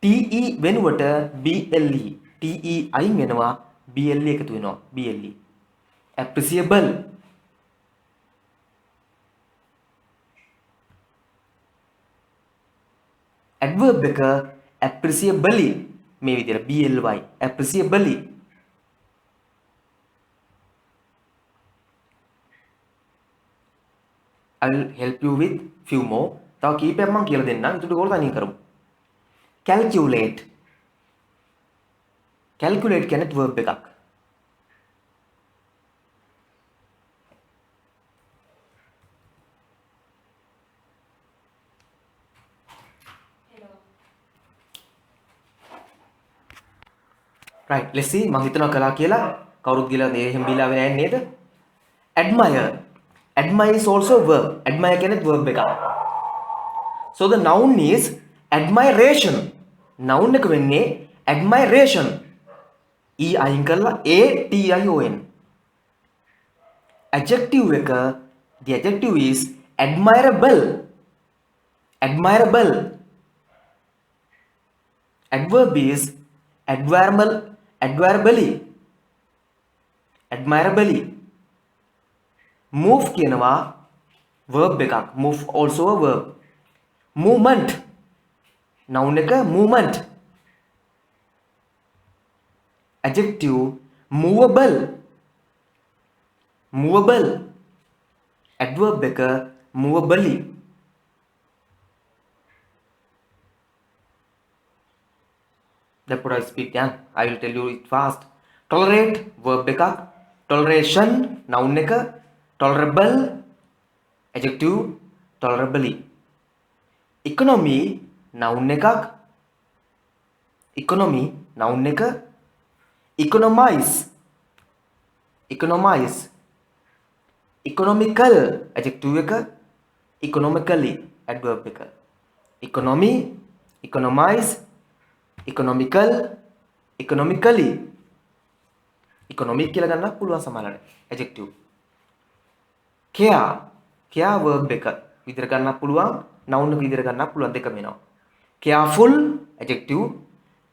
A: TE වෙනුවට BLE TE අයින් වෙනවා BLE එකතු වෙනවා BLE appreciable. adverb එක appreciably මේ විදිහට bly appreciably. I'll help you with few more. තව කීපයක් මම කියලා දෙන්නම්. ඊට උඩ තනියෙන් කරමු. calculate. calculate කියන්නේ verb එකක්. right, let's see. මම හිතනවා කළා කියලා කවුරුත් ගිහලා එහෙම බීලා වෙන්නේ නැහැ නේද? admire. admire is also a verb. admire කියන්නේ verb එකක්. So the noun is admiration. noun එක වෙන්නේ admiration. e අයින් කරලා a t i o n. adjective එක the adjective is admirable. admirable. adverb is admirably. admirably. move කියනවා verb එකක්. move also a verb. movement. noun එක movement. adjective movable. movable. adverb එක movably. That's what I speak, yeah. I will tell you it fast. Tolerate verb එකක්. toleration noun එක. tolerable adjective tolerably. economy noun එකක්. economy noun එක. economize. economize. economical adjective එක. economically adverb එක. economy, economize, economical, economically. economic කියලා ගන්නත් පුළුවන් සමහරවිට adjective. care. care verb එක විදිහට ගන්නත් පුළුවන්, noun එක විදිහට ගන්නත් පුළුවන්, දෙකම වෙනවා. careful adjective,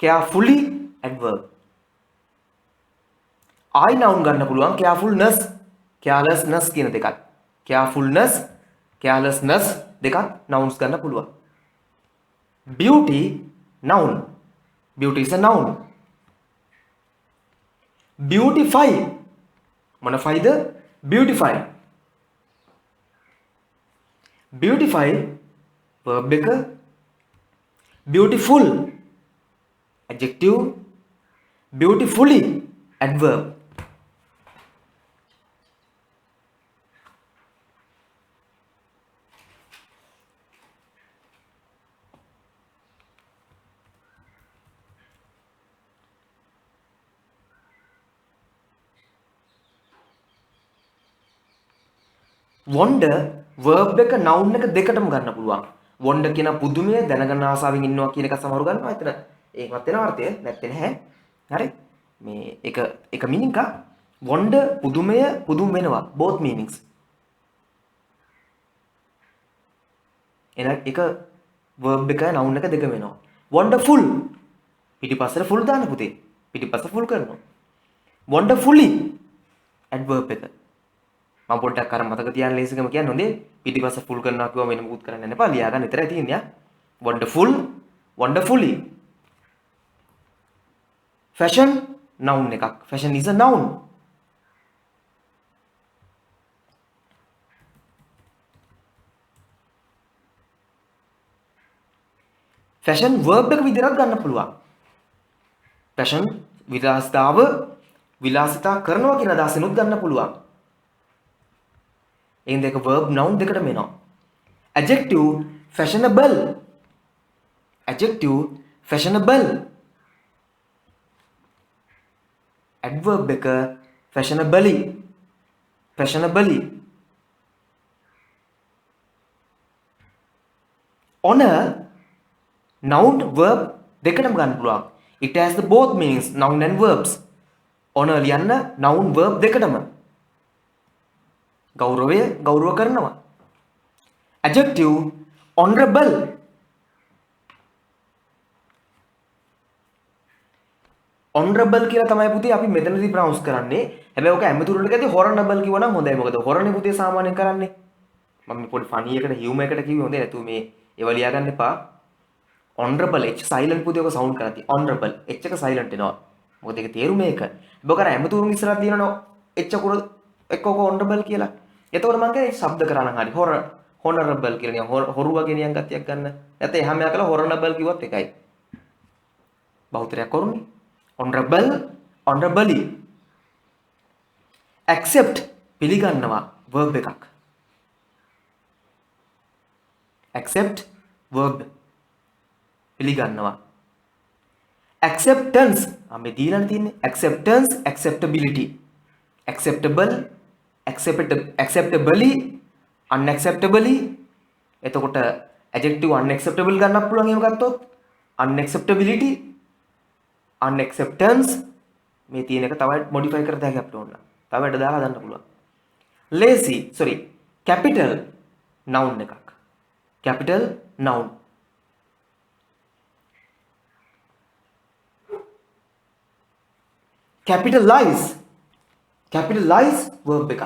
A: carefully adverb. I noun ගන්න පුළුවන් carefulness, carelessness කියන දෙකත්. carefulness, carelessness දෙකත් nouns ගන්න පුළුවන්. beauty noun. beauty is a noun. beautify මොන ෆයිද? beautify. beautify verb එක. beautiful adjective, beautifully adverb. wonder verb එක noun එක දෙකටම ගන්න පුළුවන්. wonder කියන පුදුමය දැනගන්න ආසාවෙන් ඉන්නවා කියන එක සමහරව ගන්නවා. එතන ඒකවත් වෙන අර්ථය නැත්තේ නැහැ. හරි. මේ එක meaning එක wonder පුදුමය පුදුම වෙනවා. both meanings. එන එක verb එක noun එක දෙක වෙනවා. wonderful පිටිපස්සට full දාන්න පුතේ. පිටිපස්ස full කරනවා. wonderfully adverb එක. මම පොඩ්ඩක් අර මතක තියාගන්න ලේසිකම කියන්නේ හොඳේ පිටිපස්ස full කරනවා කිව්වම වෙන මොකුත් කරන්න යන්න එපා. ලියා ගන්න විතරයි තියෙන්නේ. wonderful, wonderfully. fashion noun එකක්. fashion is a noun. fashion verb එක විදිහට ගන්න පුළුවන්. fashion විලාසිතාව විලාසිතා කරනවා කියන අදහසිනුත් ගන්න පුළුවන්. එහෙනම් දෙක verb noun දෙකටම එනවා. adjective fashionable. adjective fashionable. adverb එක fashionably. fashionably. honor noun verb දෙකටම ගන්න පුළුවන්. it has the both meanings noun and verbs. honor ලියන්න noun verb දෙකටම. ගෞරවය ගෞරව කරනවා. adjective honorable. honorable කියලා තමයි පුතේ අපි මෙතනදී ප්‍රොනවුන්ස් කරන්නේ. හැබැයි ඔක ඇමතුරට ගත්තේ horrible කිව්වනම් හොඳයි. මොකද horrorනේ පුතේ සාමාන්‍යයෙන් කරන්නේ. මම මේ පොඩි ෆනි එකට හියුමර් එකට කිව්වේ හොඳේ නැතුව මේ ඒව ලියා ගන්න එපා. honorable h silent පුතේ ඔක sound කරලා තියෙන්නේ. honorable h එක silent වෙනවා. මොකද ඒක තේරුම ඒක. ඔබ කර ඇමතුරුන් ඉස්සරහ තියෙනවනේ h අකුර එක්ක ඔක honorable කියලා. එතකොට මම කියන්නේ ශබ්ද කරා නම් හරි. honorable කියලා නිකන් හොරු වගේ නිකන් ගතියක් ගන්න. නැත්නම් එහා මෙහා කළා honorable කිව්වත් එකයි. බහුතරයක් කරුනේ. honorably accept පිළිගන්නවා verb එකක්. accept verb පිළිගන්නවා. acceptance මේ දීලානේ තියෙන්නේ acceptance acceptability acceptable acceptably unacceptably එතකොට adjective unacceptable ගන්නත් පුළුවන් එහෙම ගත්තොත් unacceptability unacceptance මේ තියෙන එක තව modify කර දෙයක් අපිට ඕන. තව වැඩ දාලා ගන්න පුළුවන්. lazy sorry capital noun එකක්. capital noun capitalize verb එකක්.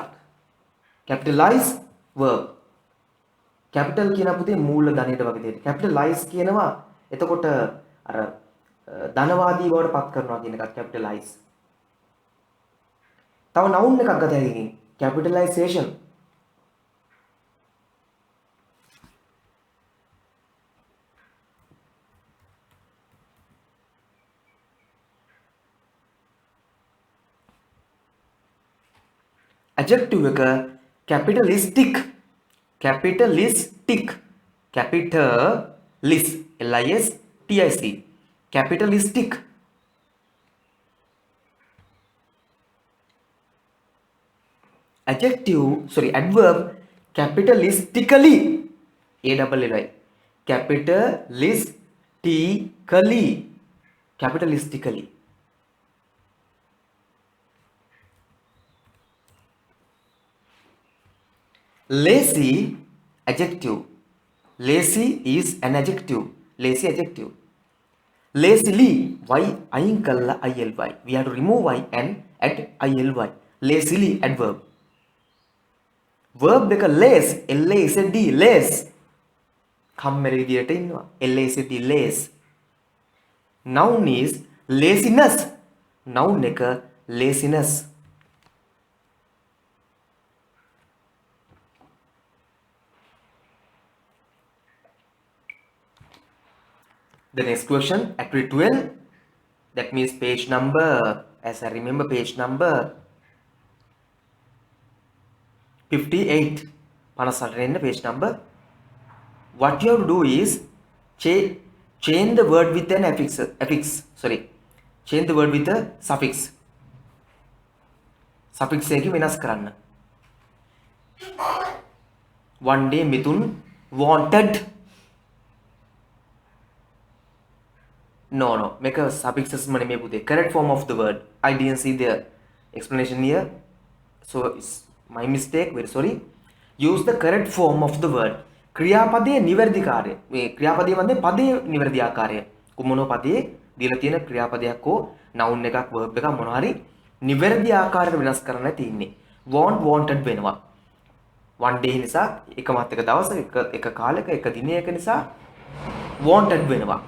A: capitalize verb capital කියන පුතේ මූල ධනයට වගේ දෙයක්. capitalize කියනවා එතකොට අර ධනවාදී බවට පත් කරනවා කියන එකත් capitalize. තව noun එකක් ගත හැකියි. capitalization adjective එක capitalistic capitalistic capitalistic adjective sorry adverb capitalistically capitalistically lazy adjective lazy is an adjective lazy adjective lazily y අයින් කළා ily we have to remove y and add ily lazily adverb verb එක laze lazed laze කම්මැලි විදියට ඉන්නවා lazed laze noun is laziness noun එක laziness the next question activity 12 that means page number as I remember page number 58 58 page number what you have to do is change the word with an change the word with a suffix එකකින් වෙනස් කරන්න one day Mithun wanted no make a suffixes money me puthe correct form of the word I didn't see the explanation here so it's my mistake very sorry use the correct form of the word ක්‍රියාපදයේ නිවැරදි කාර්යය මේ ක්‍රියාපදයේ වන්දේ පදයේ නිවැරදි ආකාරය කුමනෝ පදයේ දීලා තියෙන ක්‍රියාපදයක් හෝ noun එකක් verb එකක් මොනවා හරි නිවැරදි ආකාරයට වෙනස් කරන්නයි තියෙන්නේ want wanted වෙනවා one day නිසා එකමත් එක දවසක එක කාලයක එක දිනයක නිසා wanted වෙනවා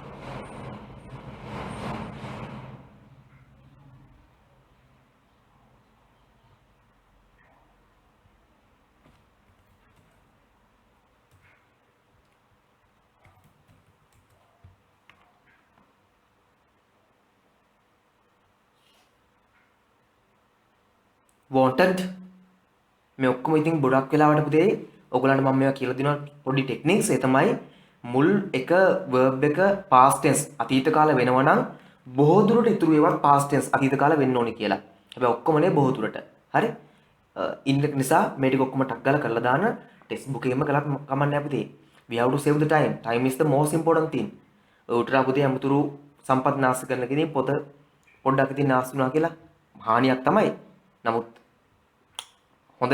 A: wanted මේ ඔක්කොම ඉතින් ගොඩක් වෙලාවට පුතේ ඔයගලන්ට මම මේවා කියලා දෙනවා පොඩි ටෙක්නික්ස් ඒ තමයි මුල් එක verb එක past tense අතීත කාල වෙනවා නම් බොහෝ දුරට ඉතුරු ඒවත් past tense අතීත කාල වෙන්න ඕනේ කියලා. හැබැයි ඔක්කොම නේ බොහෝ දුරට. හරි? ඉන්න නිසා මේ ටික ඔක්කොම ටක් ගාලා කරලා දාන ටෙක්ස්ට් බුක් එකෙම කළත් කමක් නැහැ පුතේ. We have to save the time. Time is the most important thing. උටලා පුතේ අමුතුරු සම්පත් නාස්ති කරන කෙනින් පොත පොඩ්ඩක් ඉතින් නාස්ති වුණා කියලා හානියක් තමයි. නමුත් හොඳ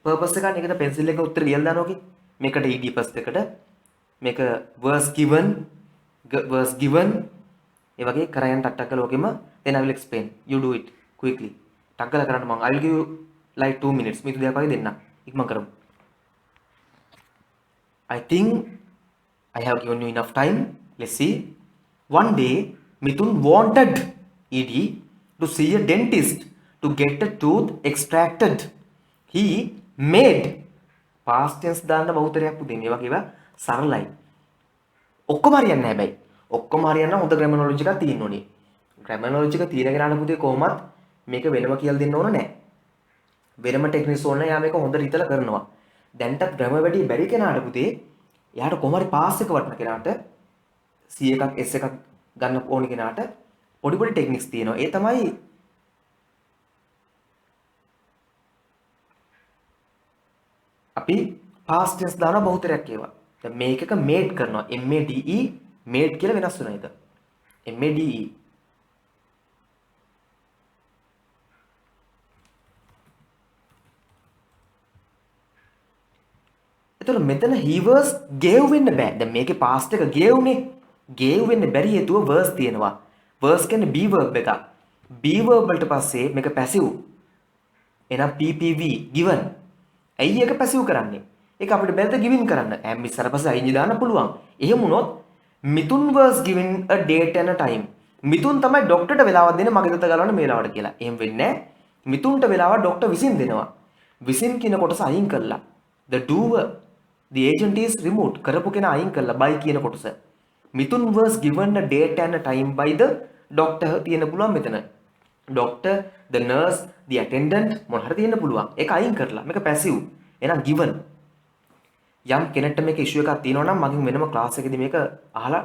A: purpose එකක් නේද pencil එක උත්තර ලියලා දානවා කි මේකට ed first එකට මේක verse given ඒ වගේ කරයන් ටක් කළා ඔකෙම then I will explain you do it quickly ටක් කරලා කරන්න මම I will give you like 2 minutes මේක දෙයක් වගේ දෙන්න ඉක්මන් කරමු I think I have given you enough time let's see. One day Mithun wanted ed to see a dentist to get a tooth extracted. He made past tense දාන්න බහුතරයක් පුතේ මේවා කියවා සරලයි. ඔක්කොම හරියන්නේ නැහැ හැබැයි. ඔක්කොම හරියන්න හොඳ grammar එකක් තියෙන්න ඕනේ. grammar එක තියෙන කෙනාට පුතේ කොහොමත් මේක වෙනම කියලා දෙන්න ඕන නැහැ. වෙනම ටෙක්නික්ස් ඕන නැහැ. යා මේක හොඳට හිතලා කරනවා. දැන්ටත් grammar වැඩි බැරි කෙනාට පුතේ එයාට කොහොම හරි පාස් එක වටන කෙනාට C එකක් S එකක් ගන්න ඕනි කෙනාට පොඩි පොඩි ටෙක්නික්ස් තියෙනවා. ඒ තමයි අපි past tense දානවා බහුතරයක් ඒවා. දැන් මේක එක made කරනවා. MADE made කියලා වෙනස් වෙනවා ඒක. MADE. එතකොට මෙතන he was gave වෙන්න බෑ. දැන් මේකේ past එක gave නේ. gave වෙන්න බැරි හේතුව verse තියෙනවා. verse කියන්නේ be verb එකක්. be verb වලට පස්සේ මේක passive. එහෙනම් PPV given. ඇයි ඒක පැසිව් කරන්නේ? ඒක අපිට බැලත giving කරන්න. am ඉස්සර පස්සේ අයින් දාන්න පුළුවන්. එහෙම වුණොත් මිතුන් was given a date and a time. මිතුන් තමයි ડોක්ටර්ට වෙලාවක් දෙන්නේ මගේ දත ගලවන්න මේ වෙලාවට කියලා. එහෙම වෙන්නේ නැහැ. මිතුන්ට වෙලාවක් ડોක්ටර් විසින් දෙනවා. විසින් කියන කොටස අයින් කළා. the doer the agent is removed. කරපු කෙනා අයින් කළා by කියන කොටස. මිතුන් was given a date and a time by the doctor තියෙන පුළුවන් මෙතන. doctor, the nurse, the attendant මොන හරි තියෙන්න පුළුවන්. ඒක අයින් කරලා මේක passive. එහෙනම් given. යම් කෙනෙක්ට මේක issue එකක් තියෙනවා නම් මගෙන් වෙනම class එකේදී මේක අහලා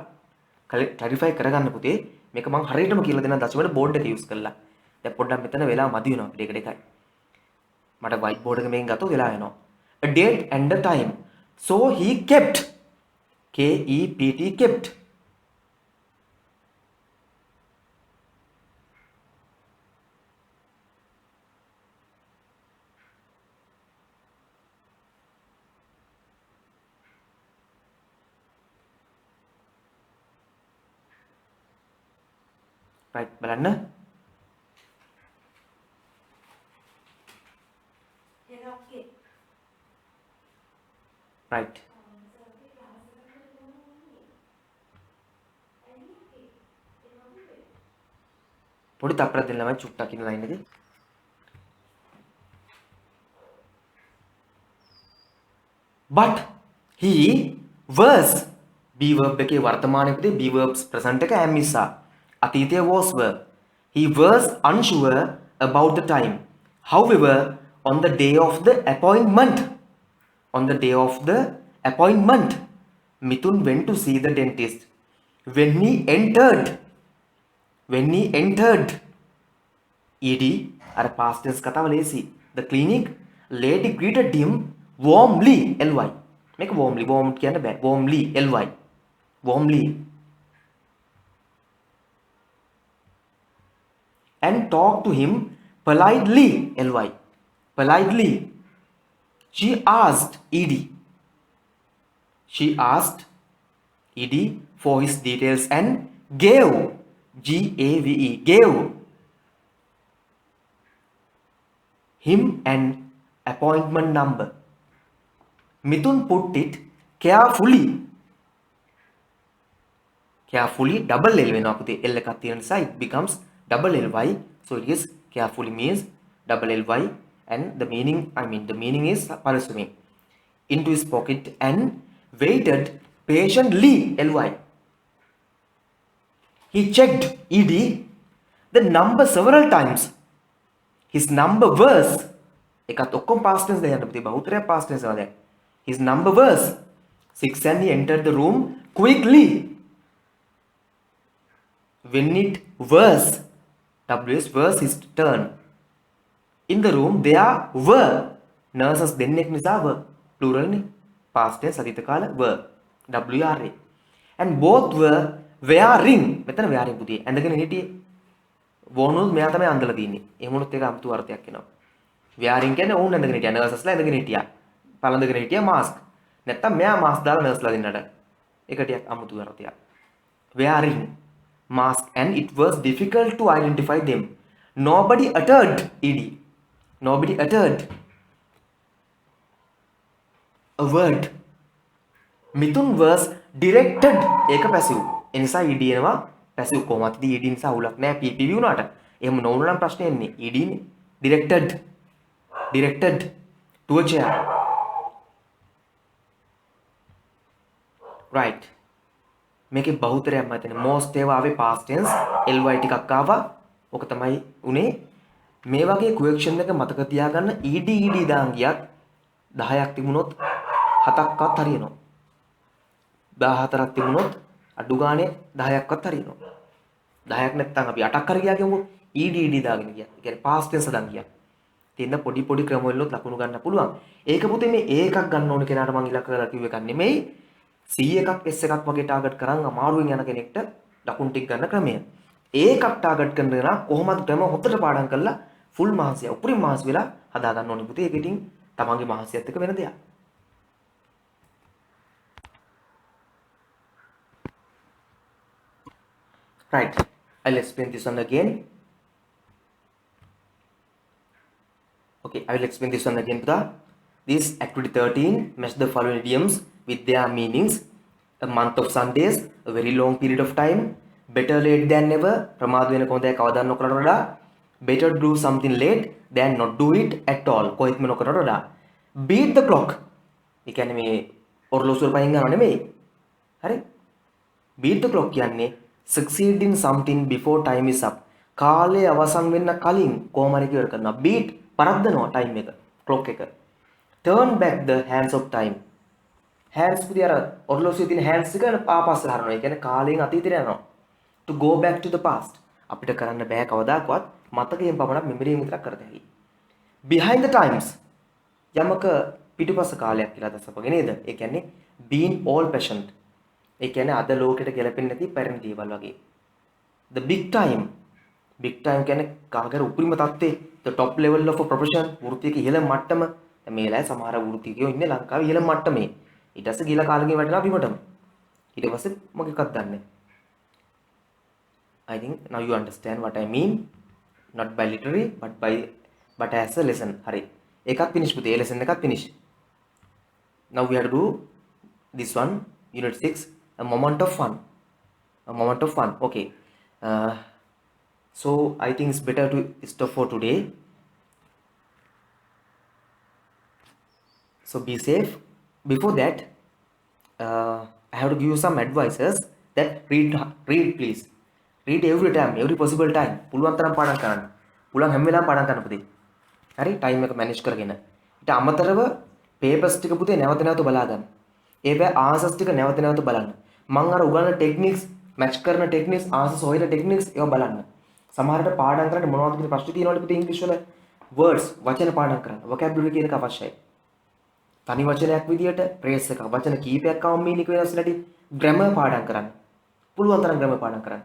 A: clarify කරගන්න පුතේ. මේක මම හරියටම කියලා දෙන්න දශමවල board එක use කරලා. දැන් පොඩ්ඩක් මෙතන වෙලා මදි වෙනවා අපිට ඒකට එකයි. මට white board එක මේකෙන් ගත්තොත් වෙලා යනවා. A date and a time. So he kept. KEPT kept. right බලන්න right පොඩි තප්පරක් දෙන්න ළමයි චුට්ටක් ඉන්න ලයින් එකේ but he was be verb එකේ වර්තමානයේදී be verbs present එක am නිසා අතීතයේ was were. He was unsure about the time. However, on the day of the appointment, Mithun went to see the dentist. When he entered, ED, are past tense katawa lesi. The clinic, lady greeted him warmly, ly. Make warmly, warm කියන්න බෑ. Warmly, ly. Warmly. And talk to him politely, ly. Politely. She asked ed for his details and gave gave him an appointment number. Mithun put it carefully double l වෙනවා පුතේ l එකක් තියෙන නිසා it becomes double ly, so it is carefully means double ly and the meaning is pursuing into his pocket and waited patiently, ly. He checked ed the number several times. His number was එකත් ඔක්කොම past tense දාන්න පුතේ බහුතරයක් past tense වල. His number was 6 and he entered the room quickly. When it was was his turn. In the room there were nurses දෙන්නෙක් නිසා were plural නේ past tense අතීත කාල were WRA and both were wearing මෙතන wearing පුතිය ඇඳගෙන හිටියේ වොනුත් මෙයා තමයි අඳලා තින්නේ එහෙම වුණොත් ඒක අමුතු අර්ථයක් එනවා wearing කියන්නේ ඕන් ඇඳගෙන හිටියා nurses ලා ඇඳගෙන හිටියා පළඳගෙන හිටියා mask නැත්තම් මෙයා mask දාලා nurse ලා දෙන්නට ඒක ටිකක් අමුතු අර්ථයක් wearing mask and it was difficult to identify them. Nobody uttered ed. Nobody uttered a word. Mithun was directed. Eka passive. ඒ නිසා ed එනවා පැසිව් කොහොමද ed නිසා අවුලක් නැහැ ppv උනාට. එහෙම නොවුන නම් ප්‍රශ්නේ එන්නේ ed නේ. directed to a chair. right. මේකේ බහුතරයක් මම හිතන්නේ most ඒවා ආවේ past tense ly ටිකක් ආවා. ඔක තමයි උනේ. මේ වගේ question එක මතක තියාගන්න ed දාන් ගියත් 10ක් තිබුණොත් 7ක්වත් හරියනවා. 14ක් තිබුණොත් අඩු ගානේ 10ක්වත් හරියනවා. 10ක් නැත්නම් අපි 8ක් හරි ගියා කියමුකෝ. ed දාගෙන ගියා. ඒ කියන්නේ past tense දාන් ගියා. තියෙන පොඩි ක්‍රම වලින් ලකුණු ගන්න පුළුවන්. ඒක පුතේ මේ ඒකක් ගන්න ඕන කෙනාට මම ඉලක්ක කරලා කිව්ව එකක් නෙමෙයි. C1ක් S1ක් වගේ ටාගට් කරන් අමාරුවෙන් යන කෙනෙක්ට ලකුණු ටික ගන්න ක්‍රමය. ඒකක් ටාගට් කරන කෙනා කොහොමද ක්‍රම හොතට පාඩම් කරලා ෆුල් මහන්සිය උපරිම මහන්සි වෙලා හදා ගන්න ඕනේ පුතේ. ඒක ඉතින් තමන්ගේ මහන්සියත් එක්ක වෙන දෙයක්. right. I'll explain this one again. Okay, I will explain this one again, Putha. This activity 13, match the following idioms with their meanings. A month of Sundays, a very long period of time, better late than never, ප්‍රමාද වෙන කොහොඳයි කවදා නොකරට වඩා, better do something late than not do it at all, කොහෙත්ම නොකරට වඩා. beat the clock. ඒ කියන්නේ මේ ඔරලෝසුව පයින් ගන්නව නෙමෙයි. හරි? beat the clock කියන්නේ succeed in something before time is up. කාලය අවසන් වෙන්න කලින් කොහොම හරි ඉවර කරනවා. beat පරද්දනවා time එක clock එක. turn back the hands of time. hands පුදී අර ඔරලෝසුවේ තියෙන hands එක පාපස්සට හරනවා. ඒ කියන්නේ කාලයෙන් අතීතයට යනවා. to go back to the past. අපිට කරන්න බෑ කවදාකවත් මතකයෙන් පමණක් මෙමරියෙන් විතරක් කරත හැකියි. behind the times. යමක පිටුපස කාලයක් කියලා දසපගෙන නේද? ඒ කියන්නේ being all patient. ඒ කියන්නේ අද ලෝකෙට ගැලපෙන්නේ නැති පැරණි දේවල් වගේ. the big time. big time කියන්නේ කාගර උපරිම තත්ත්වේ the top level of a profession වෘත්තියක ඉහළ මට්ටම. දැන් මේ වෙලාවේ සමහර වෘත්තිකයෝ ඉන්නේ ලංකාවේ ඉහළ මට්ටමේ. ඊට පස්සේ ගිල කාලෙකින් වැටෙනවා බිමටම. ඊට පස්සේ මොකක්ද දන්නේ? I think now you understand what I mean. Not by literally but as a lesson. හරි. ඒකත් finish පුතේ. ඒ lesson එකත් finish. Now we have to do this one unit 6 a moment of fun. A moment of fun. Okay. So I think it's better to stop for today. So be safe. Before that, I have to give you some advices that read please. Read every time, every possible time. පුළුවන් තරම් පාඩම් කරන්න. පුළුවන් හැම වෙලාවෙම පාඩම් කරන්න පුතේ. හරි? time එක manage කරගෙන. ඊට අමතරව papers ටික පුතේ නැවත නැවත බලා ගන්න. ඒවැ answers ටික නැවත නැවත බලන්න. මම අර උගන්වන techniques, match කරන techniques, answers හොයන techniques ඒවා බලන්න. සමහරට පාඩම් කරන්න මොනවද කියන ප්‍රශ්න තියෙනවලු පුතේ ඉංග්‍රීසි වල words වචන පාඩම් කරන්න. vocabulary කියන එක අවශ්‍යයි. තනි වචනයක් විදියට phrase එකක් වචන කීපයක් අවම meaning වෙනස් නැටි grammar පාඩම් කරන්න. පුළුවන් තරම් grammar පාඩම් කරන්න.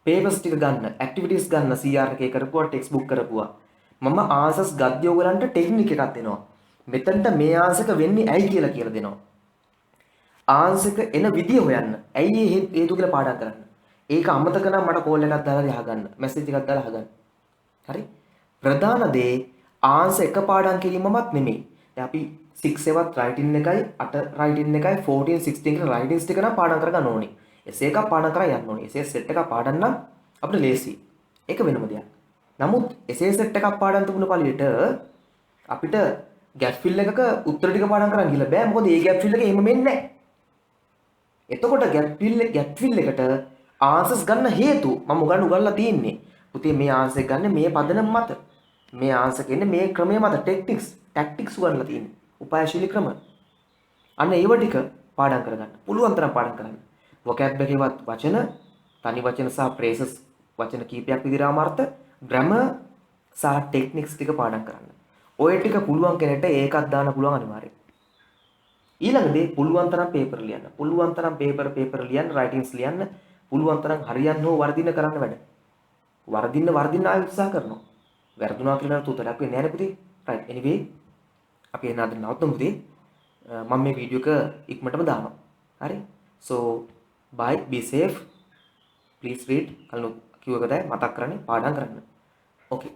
A: papers ටික ගන්න, activities ගන්න CR එකේ කරපුවා, textbook කරපුවා. මම answers ගද්දී ඔයගලන්ට technique එකක් දෙනවා. මෙතනට මේ answer එක වෙන්නේ ඇයි කියලා දෙනවා. answer එක එන විදිය හොයන්න. ඇයි ඒ හේතු කියලා පාඩම් කරන්න. ඒක අමතක නම් මට call එකක් දාලා අහගන්න. message එකක් දාලා අහගන්න. හරි? ප්‍රධාන දේ answer එක පාඩම් කිරීමමත් නෙමෙයි. දැන් අපි 6 7 writing එකයි 8 writing එකයි 14 16 කියන writings ටික නම් පාඩම් කරගන්න ඕනේ. essay එකක් පාඩම් කරලා යන්න ඕනේ. essay set එකක් පාඩම් නම් අපිට ලේසි. ඒක වෙනම දෙයක්. නමුත් essay set එකක් පාඩම් තිබුණ පළියට අපිට gap fill එකක උත්තර ටික පාඩම් කරන් ගිහලා බෑ. මොකද මේ gap fill එක එහෙම මෙන්නේ නැහැ. එතකොට gap fill එකට answers ගන්න හේතු මම උගන්වලා තියෙන්නේ. පුතේ මේ answer ගන්න මේ පදනම මත. මේ answer කියන්නේ මේ ක්‍රමයේ මත tactics උගන්වලා තියෙන්නේ. උපායශීලී ක්‍රම. අන්න ඒව ටික පාඩම් කරගන්න. පුළුවන් තරම් පාඩම් කරන්න. vocab එකේවත් වචන, තනි වචන සහ phrases වචන කීපයක් විදිහට අර්ථ, grammar සහ techniques ටික පාඩම් කරන්න. ඔය ටික පුළුවන් කෙනෙක්ට ඒකක් දාන්න පුළුවන් අනිවාර්යයෙන්. ඊළඟ දේ පුළුවන් තරම් paper ලියන්න. පුළුවන් තරම් paper ලියන්න, writings ලියන්න. පුළුවන් තරම් හරියන්න හෝ වර්ධින්න කරන්න වැඩ. වර්ධින්න ආයෙ උත්සාහ කරනවා. වැරදුනා කියලා තුතරක් වෙන්නේ නැහැ නේ පුතේ. right anyway අපි එන අද නවත්තමු පුතේ. මම මේ වීඩියෝ එක ඉක්මනටම දානවා. හරි? so bye, be safe, please read. කලින් කිව්ව එක තමයි මතක් කරන්නේ පාඩම් කරන්න. okay.